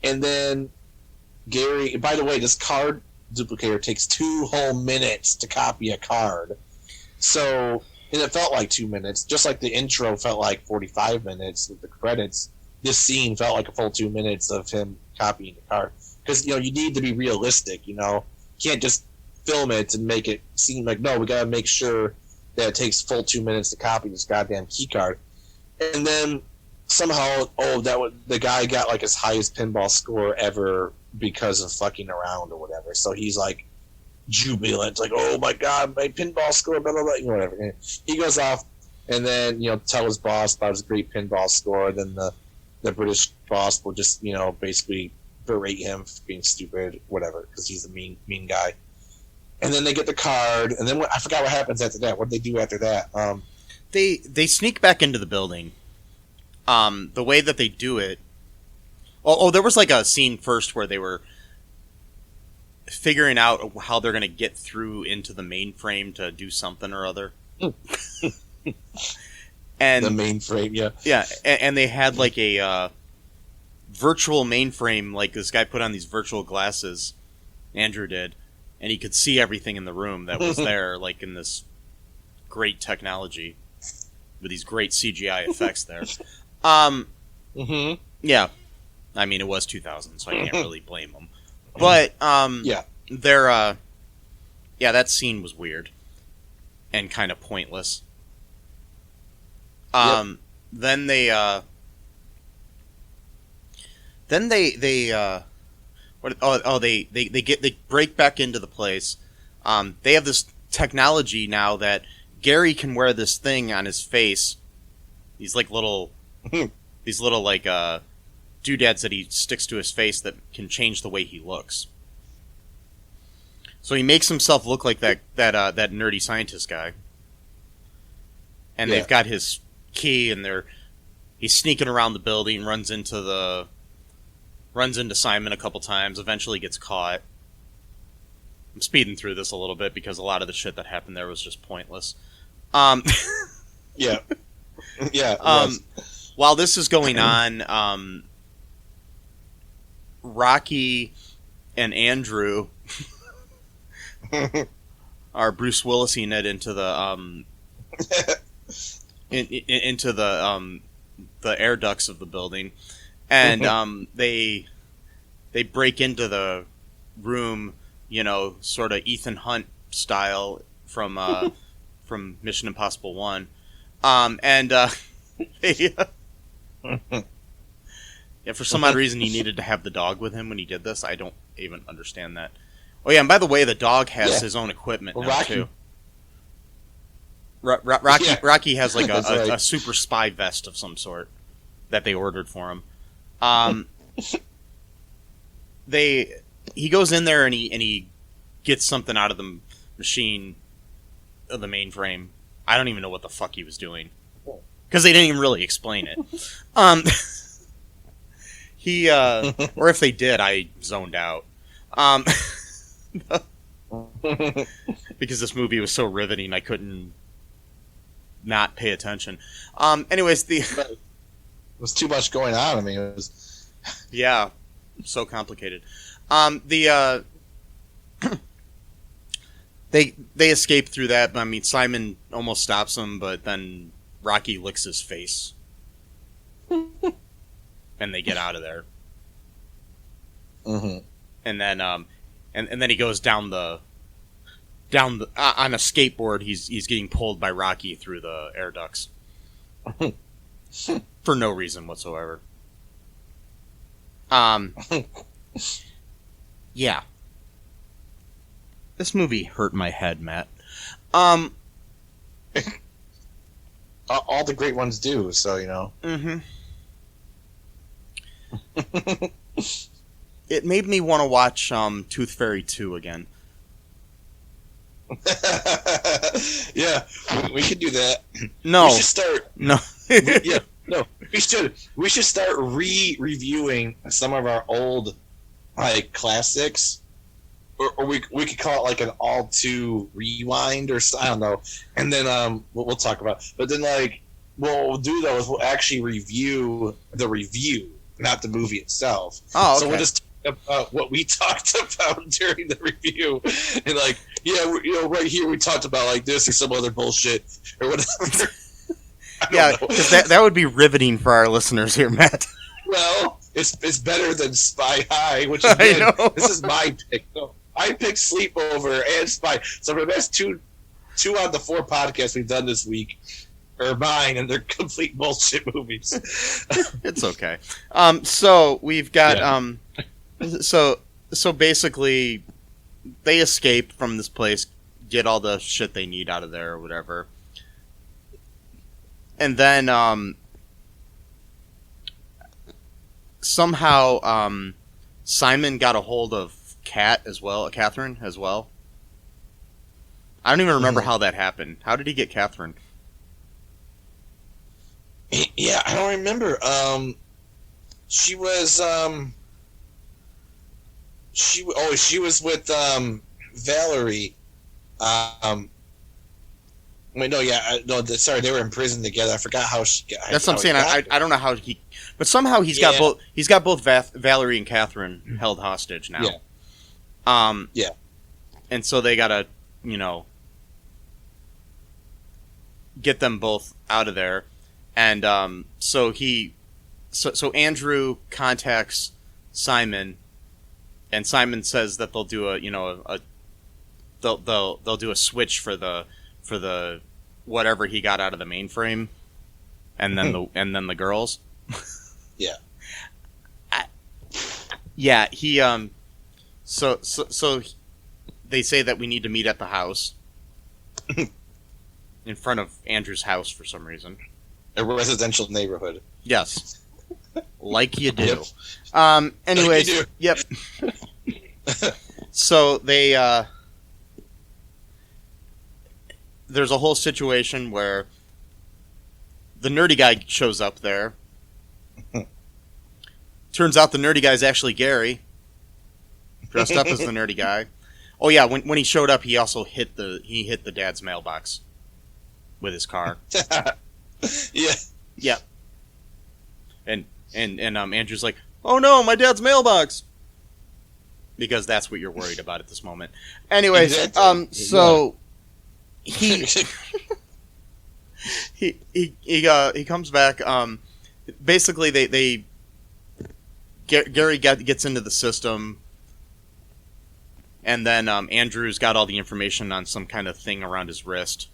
and then Gary. By the way, this card duplicator takes 2 whole minutes to copy a card. So, and it felt like 2 minutes, just like the intro felt like 45 minutes with the credits. This scene felt like a full 2 minutes of him copying the card, because you need to be realistic. You can't just film it and make it seem like, no, we got to make sure that it takes full 2 minutes to copy this goddamn key card. And then somehow, the guy got like his highest pinball score ever because of fucking around or whatever. So he's like jubilant, like, oh my god, my pinball score, blah blah blah, whatever. And he goes off, and then tell his boss about his great pinball score. Then the British boss will just basically berate him for being stupid, whatever, because he's a mean guy. And then they get the card, and then I forgot what happens after that. What do they do after that? They sneak back into the building. The way that they do it. There was like a scene first where they were figuring out how they're going to get through into the mainframe to do something or other. And the mainframe, yeah. Yeah, and they had like a virtual mainframe, like this guy put on these virtual glasses, Andrew did, and he could see everything in the room that was there, like in this great technology with these great CGI effects there. Yeah. I mean, it was 2000, so I can't really blame them. But, yeah. That scene was weird and kind of pointless. Then they break back into the place. They have this technology now that Gary can wear this thing on his face. These little doodads that he sticks to his face that can change the way he looks. So he makes himself look like that nerdy scientist guy. And they've got his key, and he's sneaking around the building, runs into Simon a couple times, eventually gets caught. I'm speeding through this a little bit because a lot of the shit that happened there was just pointless. Yeah. While this is going on, Rocky and Andrew are Bruce Willising it into the into the air ducts of the building, and they break into the room, sort of Ethan Hunt style from Mission Impossible 1, for some odd reason he needed to have the dog with him when he did this. I don't even understand that. Oh yeah, and by the way, the dog has his own equipment now too. Rocky has like a super spy vest of some sort that they ordered for him. he goes in there and he gets something out of the machine of the mainframe. I don't even know what the fuck he was doing because they didn't even really explain it. He or if they did, I zoned out. Because this movie was so riveting, I couldn't not pay attention. Anyways, It was too much going on. I mean, it was... Yeah, so complicated. They escape through that. I mean, Simon almost stops them, but then Rocky licks his face, and they get out of there. Mm-hmm. And then and then he goes down the on a skateboard. He's getting pulled by Rocky through the air ducts for no reason whatsoever. Yeah. This movie hurt my head, Matt. All the great ones do, so, you know. Mm-hmm. It made me want to watch Tooth Fairy 2 again. Yeah, we could do that. No. We should start... No. We should start reviewing some of our old, like, classics. Or we could call it like an all-two rewind or I don't know, and then we'll talk about. But then like what we'll do though is we'll actually review the review, not the movie itself. Oh, okay. So we'll just talk about what we talked about during the review, and like right here we talked about like this or some other bullshit or whatever. Yeah, because that would be riveting for our listeners here, Matt. Well, it's better than Spy High, which again, this is my pick. So I picked Sleepover and Spy. So the best two out of the 4 podcasts we've done this week are mine, and they're complete bullshit movies. It's okay. So we've got so basically they escape from this place, get all the shit they need out of there or whatever, and then somehow Simon got a hold of Catherine as well. I don't even remember how that happened. How did he get Catherine? Yeah, I don't remember. She was she was with Valerie. Wait, no, sorry, they were in prison together. I forgot how she got. That's what I'm saying. I don't know how he, but somehow he's got both. He's got both Valerie and Catherine held hostage now. Yeah. And so they gotta, get them both out of there, and so Andrew contacts Simon, and Simon says that they'll do they'll do a switch for the whatever he got out of the mainframe, and then the girls. Yeah. He so they say that we need to meet at the house in front of Andrew's house for some reason. A residential neighborhood. Yes. Like you do. Yep. Anyways, like yep. So they there's a whole situation where the nerdy guy shows up there. Turns out the nerdy guy's actually Gary, dressed up as the nerdy guy. Oh yeah, when he showed up, he also hit the dad's mailbox with his car. Yeah. Yeah. And Andrew's like, "Oh no, my dad's mailbox." Because that's what you're worried about at this moment. Anyways, exactly. So he comes back. Basically, Gary gets into the system, and then Andrew's got all the information on some kind of thing around his wrist,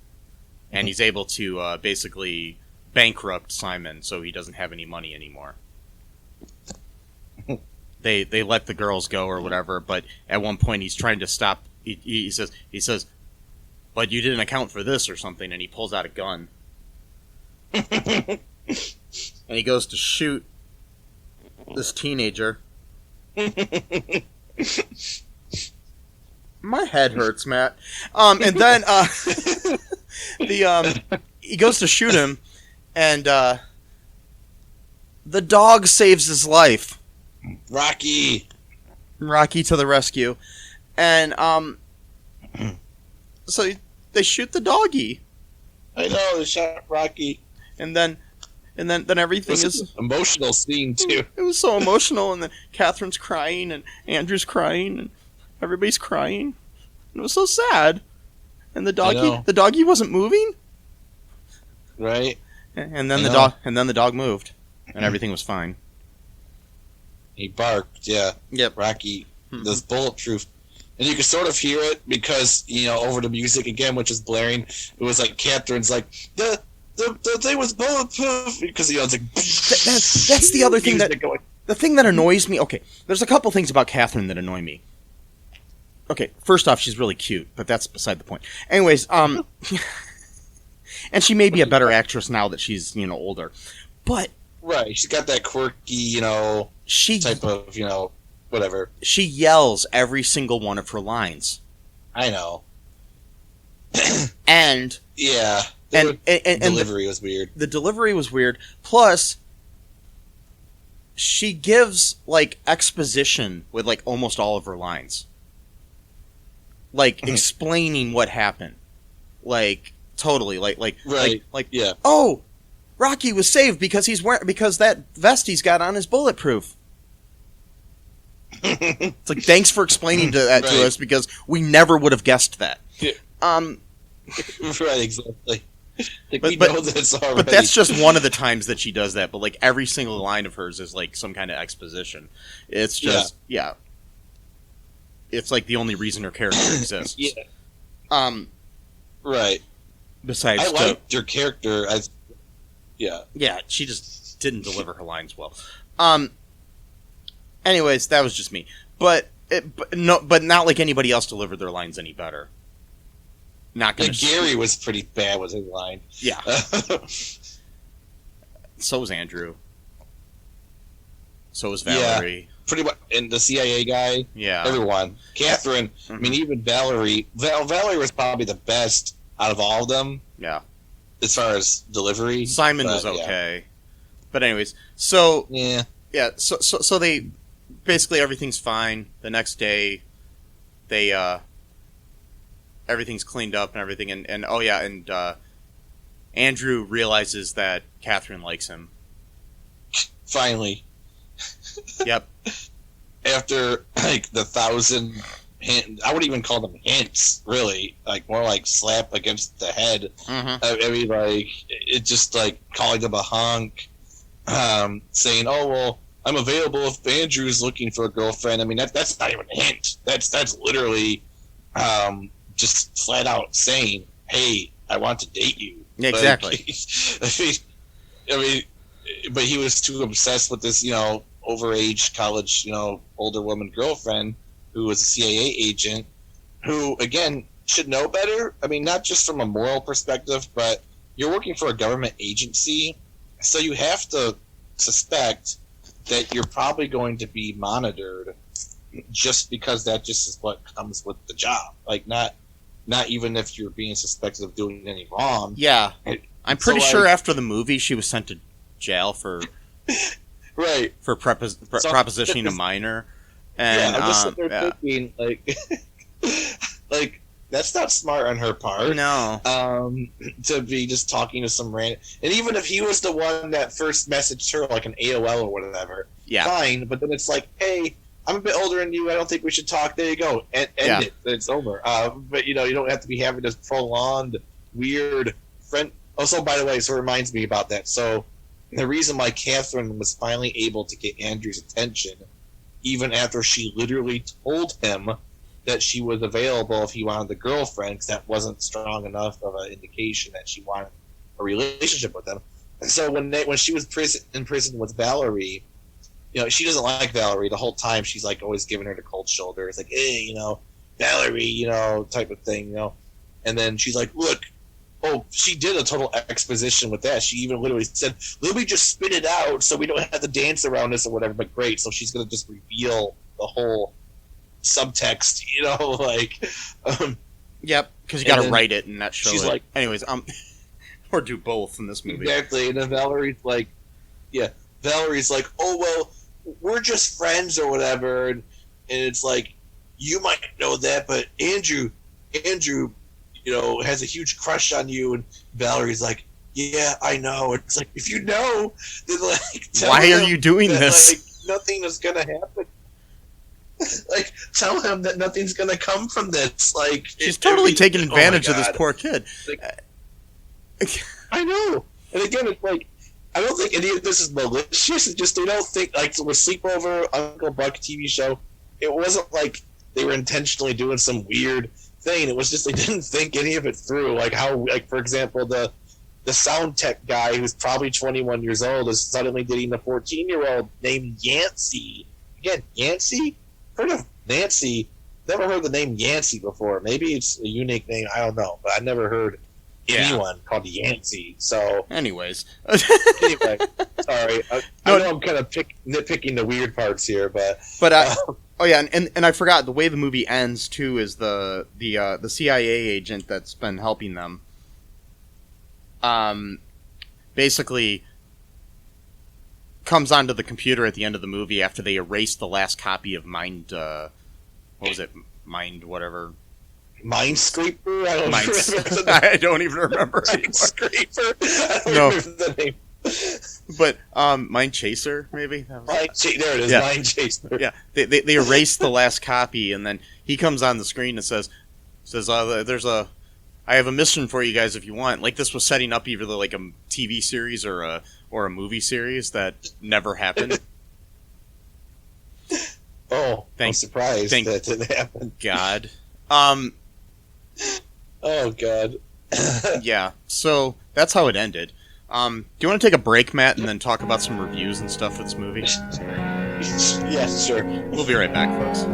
and he's able to basically bankrupt Simon, so he doesn't have any money anymore. They let the girls go or whatever, but at one point he's trying to stop. He says, "But you didn't account for this or something," and he pulls out a gun. And he goes to shoot this teenager. My head hurts, Matt. And then he goes to shoot him, and the dog saves his life. Rocky to the rescue, and so they shoot the doggy. I know they shot Rocky, and then everything is an emotional scene too. It was so emotional, and then Catherine's crying, and Andrew's crying, and everybody's crying. And it was so sad. And the doggy wasn't moving. Right. And then the dog moved, and everything was fine. He barked, yeah. Yep. Rocky, this bulletproof. And you could sort of hear it because, over the music again, which is blaring, it was like Catherine's like, the thing was bulletproof, because, it's like... That's the other thing the thing that annoys me, okay, there's a couple things about Catherine that annoy me. Okay, first off, she's really cute, but that's beside the point. Anyways, and she may be a better actress now that she's, older. But... Right, she's got that quirky, type of, whatever. She yells every single one of her lines. I know. And... Yeah. And delivery was weird. The delivery was weird. Plus, she gives, exposition with, almost all of her lines. Explaining what happened. Totally. Right. Yeah. Oh, Rocky was saved because because that vest he's got on is bulletproof. It's like, thanks for explaining that to us, because we never would have guessed that. Yeah. Right, exactly. We know this already. But that's just one of the times that she does that. But every single line of hers is some kind of exposition. It's just It's the only reason her character exists. Yeah. Right. Besides, I liked her character. Yeah, she just didn't deliver her lines well. Anyways, that was just me. But not like anybody else delivered their lines any better. Not gonna. Gary was pretty bad with his line. Yeah. So was Andrew. So was Valerie. Yeah, pretty much, and the CIA guy. Yeah. Everyone. Catherine. Mm-hmm. I mean, even Valerie. Valerie was probably the best out of all of them. Yeah. As far as delivery. Simon was okay. Yeah. But anyways, so... Yeah. Yeah, so they... Basically, everything's fine. The next day, they, everything's cleaned up and everything, and Andrew realizes that Catherine likes him. Finally. Yep. After, the 1,000... I wouldn't even call them hints, really. More like slap against the head. Mm-hmm. I mean, it just, calling them a hunk, saying, oh, well, I'm available if Andrew's looking for a girlfriend. I mean, that's not even a hint. That's literally just flat out saying, hey, I want to date you. Yeah, exactly. I mean, but he was too obsessed with this, overage college, older woman girlfriend, who was a CIA agent, who, again, should know better. I mean, not just from a moral perspective, but you're working for a government agency, so you have to suspect that you're probably going to be monitored, just because that just is what comes with the job. Not even if you're being suspected of doing any wrong. Yeah. I'm pretty sure after the movie she was sent to jail for right for propositioning a minor. And, I'm just sitting there thinking, that's not smart on her part. No. To be just talking to some random... And even if he was the one that first messaged her, an AOL or whatever, fine, but then it's hey, I'm a bit older than you, I don't think we should talk, there you go, end it, it's over. But, you don't have to be having this prolonged, weird friend... Also, by the way, so it reminds me about that. So, the reason why Catherine was finally able to get Andrew's attention, even after she literally told him that she was available if he wanted the girlfriend, because that wasn't strong enough of an indication that she wanted a relationship with him. And so when she was in prison with Valerie, she doesn't like Valerie the whole time. She's always giving her the cold shoulder. It's hey, Valerie, type of thing, And then she's like, look, Oh, she did a total exposition with that. She even literally said, "Let me just spit it out so we don't have to dance around this or whatever." But great, so she's gonna just reveal the whole subtext, like. Yep, because you got to then write it and not show she's it. like- Anyways, or do both in this movie. Exactly, and then Valerie's like, "Oh well, we're just friends or whatever," and it's like, "You might know that, but Andrew, has a huge crush on you," and Valerie's like, "Yeah, I know." It's like, if you know, then like, tell Why are him you doing that, this? Like, nothing is gonna happen. Like, tell him that nothing's gonna come from this. Like, She's totally taking advantage of this God. poor kid. I know. And again, it's like, I don't think any of this is malicious. It's just they don't think, like, with Sleepover, Uncle Buck TV show, it wasn't like they were intentionally doing some weird thing. It was just they didn't think any of it through. Like how, like, for example, the sound tech guy who's probably 21 years old is suddenly dating a 14-year-old named Yancey. Again, Yancey? Heard of Nancy. Never heard the name Yancey before. Maybe it's a unique name. I don't know. But I never heard anyone called Yancey. So, Anyways. anyway, sorry. I know I'm kind of nitpicking the weird parts here, but oh yeah, and I forgot the way the movie ends too is the CIA agent that's been helping them. Basically comes onto the computer at the end of the movie after they erase the last copy of Mind. What was it? Mind whatever. Minescraper? I don't even remember. Minescraper? I don't No. remember the name. But Mind Chaser, maybe. There it is. Yeah. Mind Chaser. Yeah, they erased the last copy, and then he comes on the screen and says, I have a mission for you guys if you want. Like this was setting up either like a TV series or a movie series that never happened. Oh, I'm surprised that didn't happen. God. Oh God. Yeah. So that's how it ended. Do you want to take a break, Matt, and then talk about some reviews and stuff for this movie? Yeah, sure. We'll be right back, folks.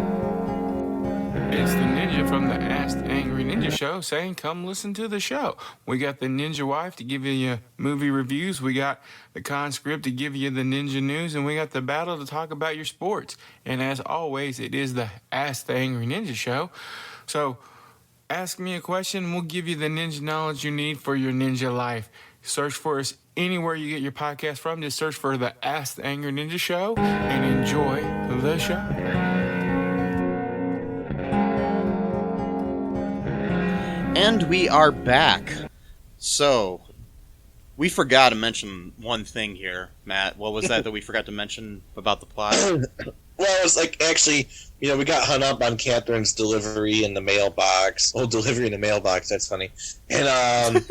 It's the ninja from the Ask the Angry Ninja Show saying, come listen to the show. We got the ninja wife to give you movie reviews. We got the conscript to give you the ninja news. And we got the battle to talk about your sports. And as always, it is the Ask the Angry Ninja Show. So ask me a question. We'll give you the ninja knowledge you need for your ninja life. Search for us anywhere you get your podcast from. Just search for the Ask the Angry Ninja Show and enjoy the show. And we are back. So, we forgot to mention one thing here, Matt. What was that we forgot to mention about the plot? Well, it was like, actually, we got hung up on Catherine's delivery in the mailbox. Oh, delivery in the mailbox, that's funny. And,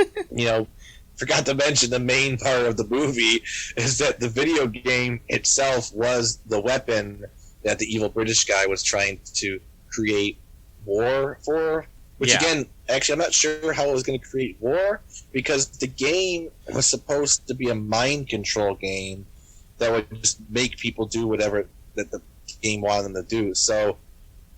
forgot to mention the main part of the movie is that the video game itself was the weapon that the evil British guy was trying to create war for. Which, again, actually, I'm not sure how it was going to create war, because the game was supposed to be a mind control game that would just make people do whatever that the game wanted them to do. So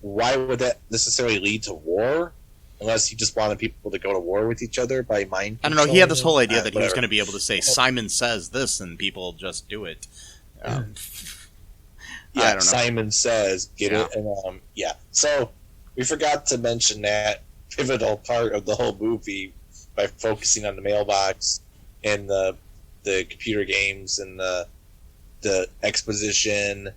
why would that necessarily lead to war? Unless he just wanted people to go to war with each other by mind control. I don't know, he had this whole idea that he was going to be able to say, Simon says this, and people just do it. I don't know. Simon says, get it? And, So we forgot to mention that pivotal part of the whole movie by focusing on the mailbox and the computer games and the exposition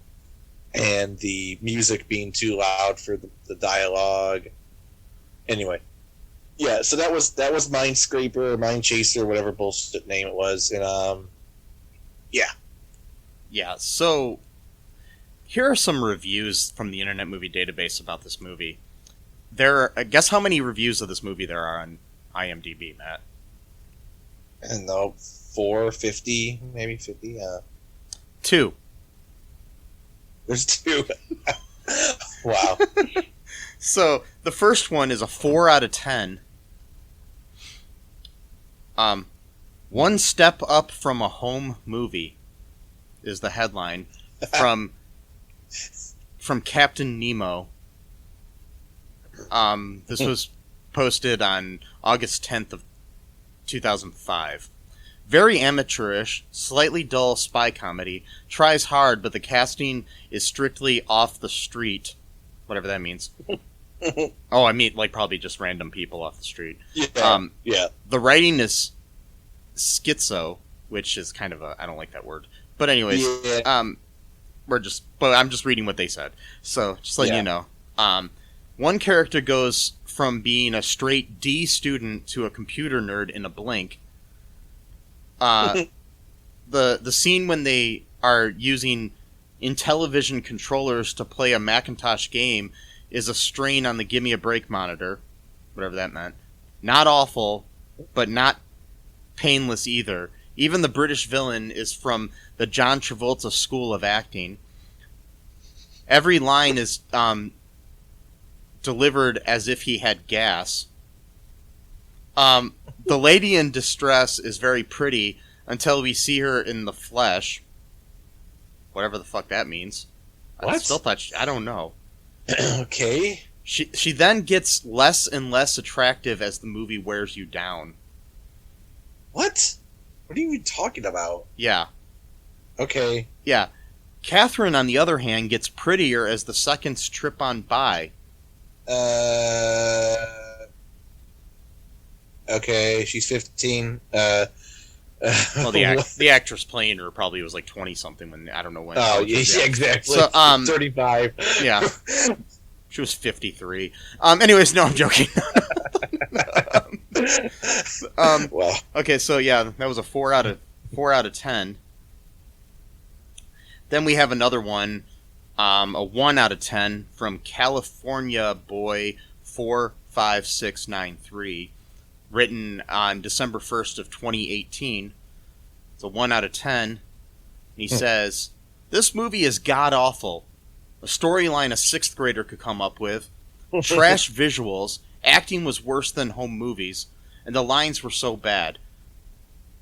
and the music being too loud for the dialogue. Anyway, so that was Minescraper or Mind Chaser, whatever bullshit name it was, and Yeah, so here are some reviews from the Internet Movie Database about this movie. Guess how many reviews of this movie there are on IMDb, Matt? I don't know, 450, maybe 50. 2. There's 2. Wow. So the first one is a 4 out of 10. One step up from a home movie is the headline from Captain Nemo. This was posted on August 10th of 2005. Very amateurish, slightly dull spy comedy. Tries hard, but the casting is strictly off the street. Whatever that means. Oh, I mean, like, probably just random people off the street. Yeah. The writing is schizo, which is kind of I don't like that word. But anyways, Yeah. I'm just reading what they said. So, just letting you know. One character goes from being a straight D student to a computer nerd in a blink. The scene when they are using Intellivision controllers to play a Macintosh game is a strain on the Give Me a Break monitor, whatever that meant. Not awful, but not painless either. Even the British villain is from the John Travolta school of acting. Every line is delivered as if he had gas. The lady in distress is very pretty until we see her in the flesh. Whatever the fuck that means. What? I still thought I don't know. Okay. She then gets less and less attractive as the movie wears you down. What? What are you even talking about? Yeah. Okay. Yeah. Catherine, on the other hand, gets prettier as the seconds trip on by. Okay, she's 15. Well, the actress playing her probably was like 20-something when, I don't know when. Oh, yeah, exactly. So, 35. Yeah. She was 53. Anyways, no, I'm joking. Well. Okay, so yeah, that was a 4 out of 10. Then we have another one, a 1 out of 10 from California Boy 45693, written on December 1st of 2018. It's a 1 out of 10. He says, "This movie is god-awful. A storyline a 6th grader could come up with. Trash visuals. Acting was worse than home movies. And the lines were so bad.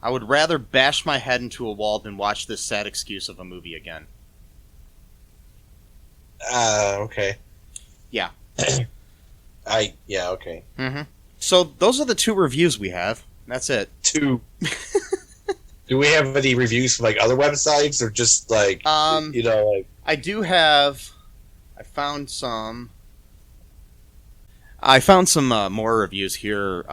I would rather bash my head into a wall than watch this sad excuse of a movie again." Okay. Yeah. Yeah, okay. Mm-hmm. So those are the 2 reviews we have. That's it. 2. Do we have any reviews from, like, other websites, or just, like, like... I do have... I found some more reviews here.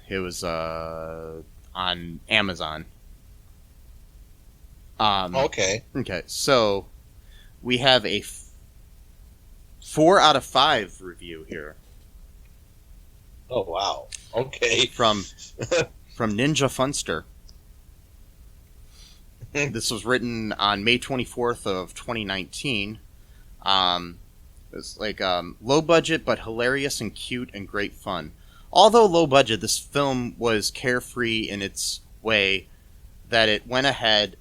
It was on Amazon. Okay. Okay, so we have a 4 out of 5 review here. Oh, wow. Okay. From Ninja Funster. This was written on May 24th of 2019. It's like low budget but hilarious and cute and great fun. Although low budget, this film was carefree in its way that it went ahead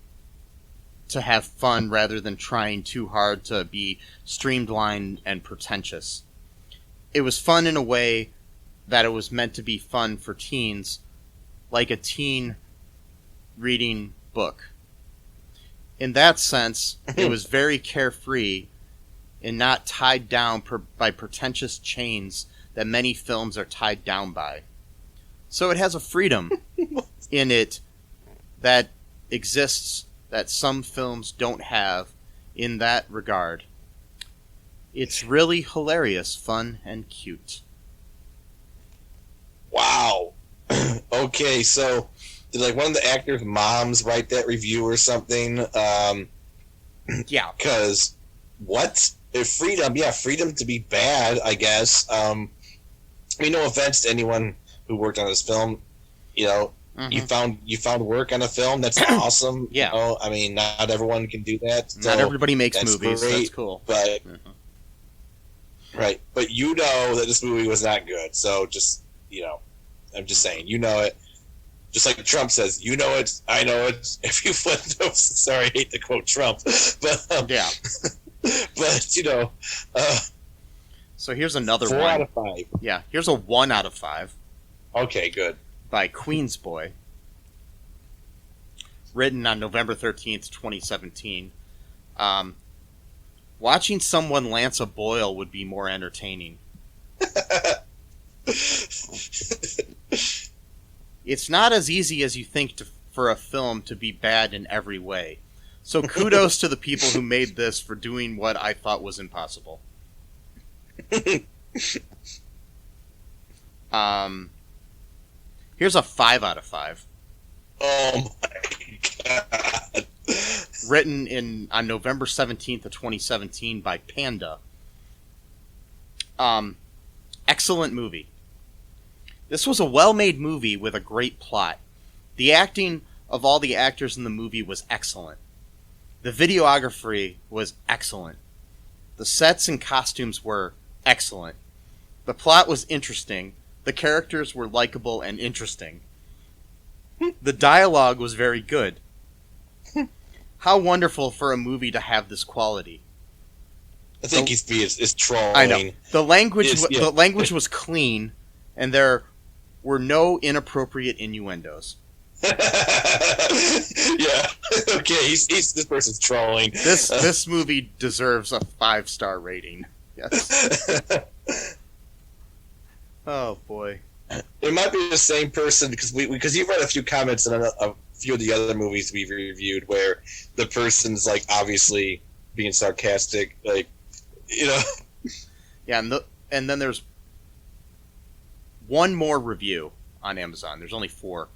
to have fun rather than trying too hard to be streamlined and pretentious. It was fun in a way that it was meant to be fun for teens, like a teen reading book. In that sense, it was very carefree and not tied down by pretentious chains that many films are tied down by. So it has a freedom in it that exists that some films don't have in that regard. It's really hilarious, fun, and cute. Wow. Okay, so did, like, one of the actors' moms write that review or something? Yeah. Because, what? Freedom to be bad, I guess. I mean, no offense to anyone who worked on this film. You know, you found work on a film. That's awesome. Yeah. You know? I mean, not everyone can do that. So not everybody makes movies. Great, that's cool. But right, but you know that this movie was not good. So just, I'm just saying, you know it. Just like Trump says, you know it, I know it. If you flip those, sorry, I hate to quote Trump, but yeah. But so here's another 4 one. out of 5. Yeah, here's a 1 out of 5. Okay, good. By Queensboy. Written on November 13th, 2017. Watching someone lance a boil would be more entertaining. it's not as easy as you think for a film to be bad in every way. So kudos to the people who made this for doing what I thought was impossible. Here's a 5 out of 5. Oh my god. Written on November 17th of 2017 by Panda. Excellent movie. This was a well-made movie with a great plot. The acting of all the actors in the movie was excellent. The videography was excellent. The sets and costumes were excellent. The plot was interesting. The characters were likable and interesting. The dialogue was very good. How wonderful for a movie to have this quality. I think he's trolling. I know. The language was clean, and there were no inappropriate innuendos. Yeah. Okay, this person's trolling. This movie deserves a 5-star rating. Yes. Oh boy. It might be the same person because you've read a few comments on a few of the other movies we've reviewed where the person's like obviously being sarcastic, like, you know. Yeah, and then there's one more review on Amazon. There's only 4.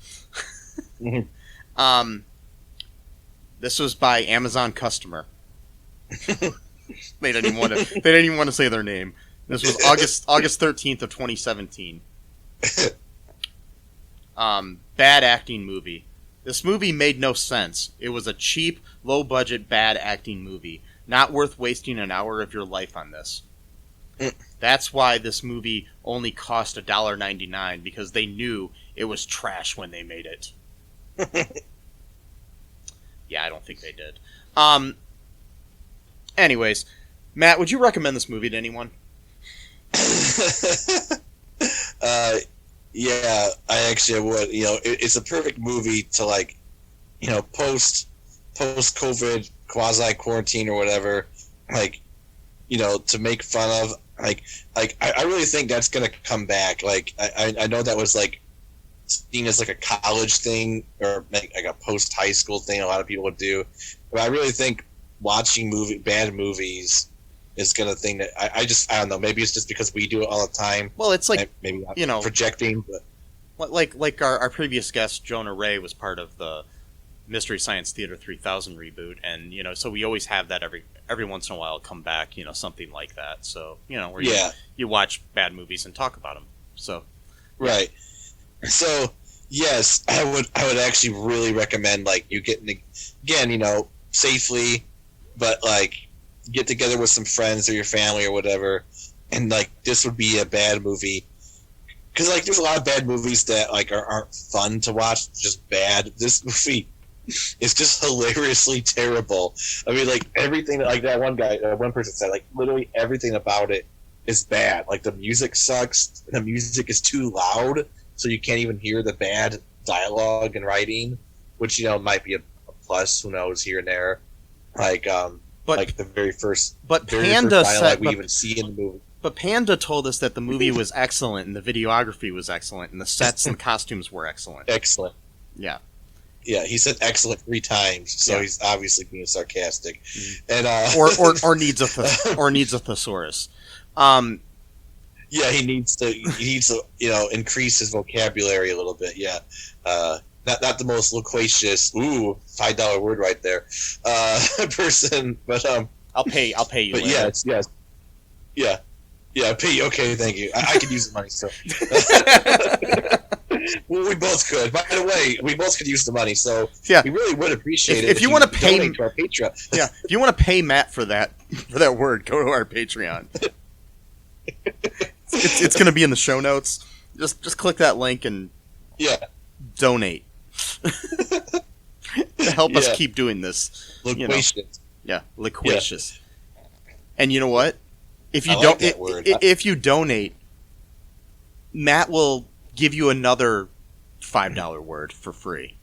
This was by Amazon customer. They didn't even want to say their name. This was August 13th of 2017. Bad acting movie. This movie made no sense. It was a cheap, low-budget, bad acting movie. Not worth wasting an hour of your life on this. That's why this movie only cost $1.99, because they knew it was trash when they made it. Yeah, I don't think they did. Anyways, Matt, would you recommend this movie to anyone? Yeah, I actually would. You know, it's a perfect movie to, like, you know, post COVID quasi quarantine or whatever, like, you know, to make fun of. Like I really think that's gonna come back. Like I know that was like seen as like a college thing or like a post high school thing a lot of people would do, but I really think watching bad movies is gonna thing that I don't know, maybe it's just because we do it all the time. Well, it's like, maybe not, you know, projecting, but like our previous guest Jonah Ray was part of the Mystery Science Theater 3000 reboot, and you know, so we always have that every once in a while come back, you know, something like that. So, you know, where you watch bad movies and talk about them. So, right. So, yes, I would actually really recommend, like, you getting, again, you know, safely, but like get together with some friends or your family or whatever, and like this would be a bad movie. Because like there's a lot of bad movies that like aren't fun to watch, just bad. This movie is just hilariously terrible. I mean, like everything, like that one person said, like literally everything about it is bad. Like the music sucks. The music is too loud, so you can't even hear the bad dialogue and writing, which, you know, might be a plus. Who knows, here and there. Like, like the very first dialogue we even see in the movie. But Panda told us that the movie was excellent, and the videography was excellent, and the sets and costumes were excellent. Excellent. Yeah. Yeah, he said excellent 3 times, so He's obviously being sarcastic. And or needs a thesaurus. Yeah, he needs to you know, increase his vocabulary a little bit. Yeah, not the most loquacious. Ooh, $5 word right there. Person, but I'll pay you. But later. yes, yeah, I'll pay you. Okay, thank you. I could use the money, so. Well, we both could. By the way, we both could use the money, so yeah, we really would appreciate it if you want to pay donate to our Patreon. Yeah, if you want to pay Matt for that word, go to our Patreon. It's going to be in the show notes. Just click that link and donate to help us keep doing this. Loquacious. You know? Yeah, loquacious. Yeah. And you know what? If you if you donate, Matt will give you another $5 word for free.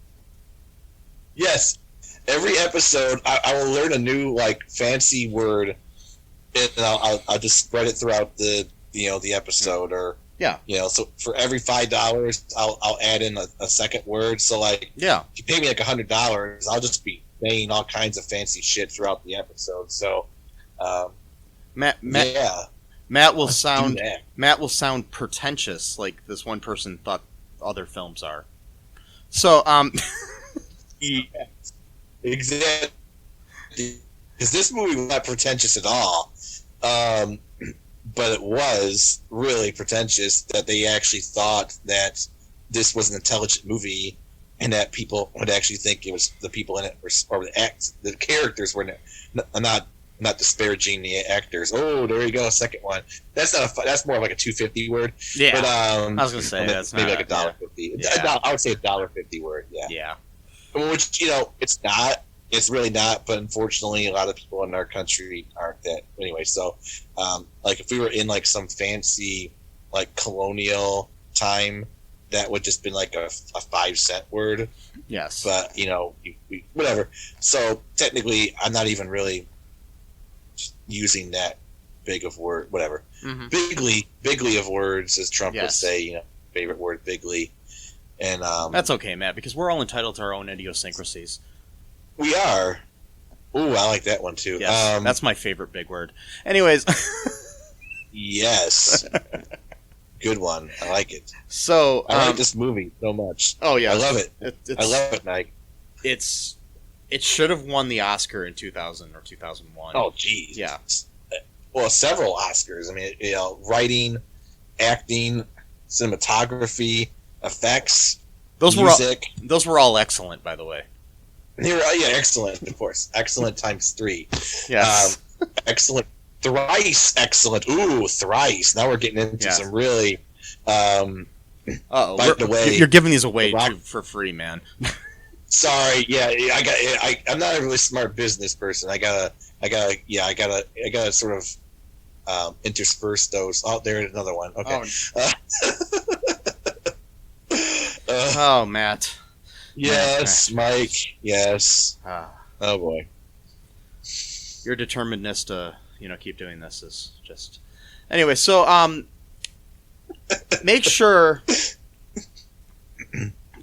Yes. Every episode, I will learn a new, like, fancy word, and I'll just spread it throughout the episode, or Yeah. So for every $5, I'll add in a second word. So like, Yeah. if you pay me like $100, I'll just be saying all kinds of fancy shit throughout the episode. So, Matt will let's sound do that. Matt will sound pretentious, like this one person thought other films are. So, Yes, exactly. Because this movie was not pretentious at all, but it was really pretentious that they actually thought that this was an intelligent movie, and that people would actually think it was the people in it or the characters were not disparaging the actors. Oh, there you go, second one. That's not that's more like a $2.50 word. yeah. But I was gonna say that's maybe not, like $1.50. Yeah. I would say $1.50 word. Yeah. Yeah. Which it's not. It's really not. But unfortunately, a lot of people in our country aren't that. Anyway, so like if we were in like some fancy like colonial time, that would just been like a 5-cent word. Yes. But whatever. So technically, I'm not even really using that big of word. Whatever. Mm-hmm. Bigly of words, as Trump would Yes. say. Favorite word, bigly. And That's okay, Matt, because we're all entitled to our own idiosyncrasies. we are. Ooh, I like that one too. Yes, that's my favorite big word. Anyways, yes, good one. I like it. so I like this movie so much. Oh yeah, I love it. It's, I love it, Mike. It should have won the Oscar in 2000 or 2001. Oh, geez. Yeah. Well, several Oscars. I mean, writing, acting, cinematography, effects, music. Those were all excellent, by the way. They were, excellent, of course. Excellent times 3. Yes. Excellent. Thrice excellent. Ooh, thrice. Now we're getting into some really. By the way, you're giving these away Rock- for free, man. Sorry. Yeah, I'm not a really smart business person. I gotta sort of intersperse those. Oh, there's another one. Okay. Oh, Matt. Yes, Mike. Yes. Oh boy. Your determinedness to keep doing this is just. Anyway, so make sure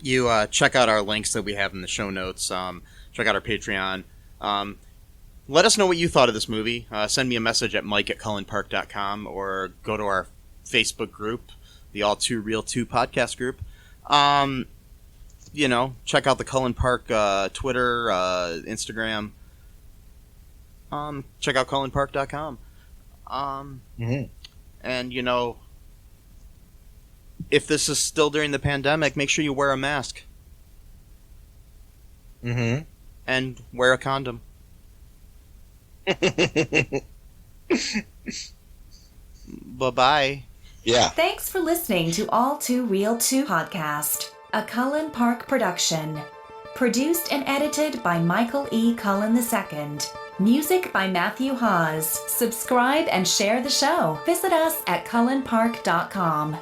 you check out our links that we have in the show notes. Check out our Patreon. Let us know what you thought of this movie. Send me a message at mike@cullenpark.com or go to our Facebook group, the All Too Real 2 podcast group. Check out the Cullen Park Twitter, Instagram. Check out cullenpark.com. And, if this is still during the pandemic, make sure you wear a mask. Mm-hmm. And wear a condom. Bye-bye. Yeah. Thanks for listening to All Too Real 2 podcast, a Cullen Park production. Produced and edited by Michael E. Cullen II. Music by Matthew Hawes. Subscribe and share the show. Visit us at cullenpark.com.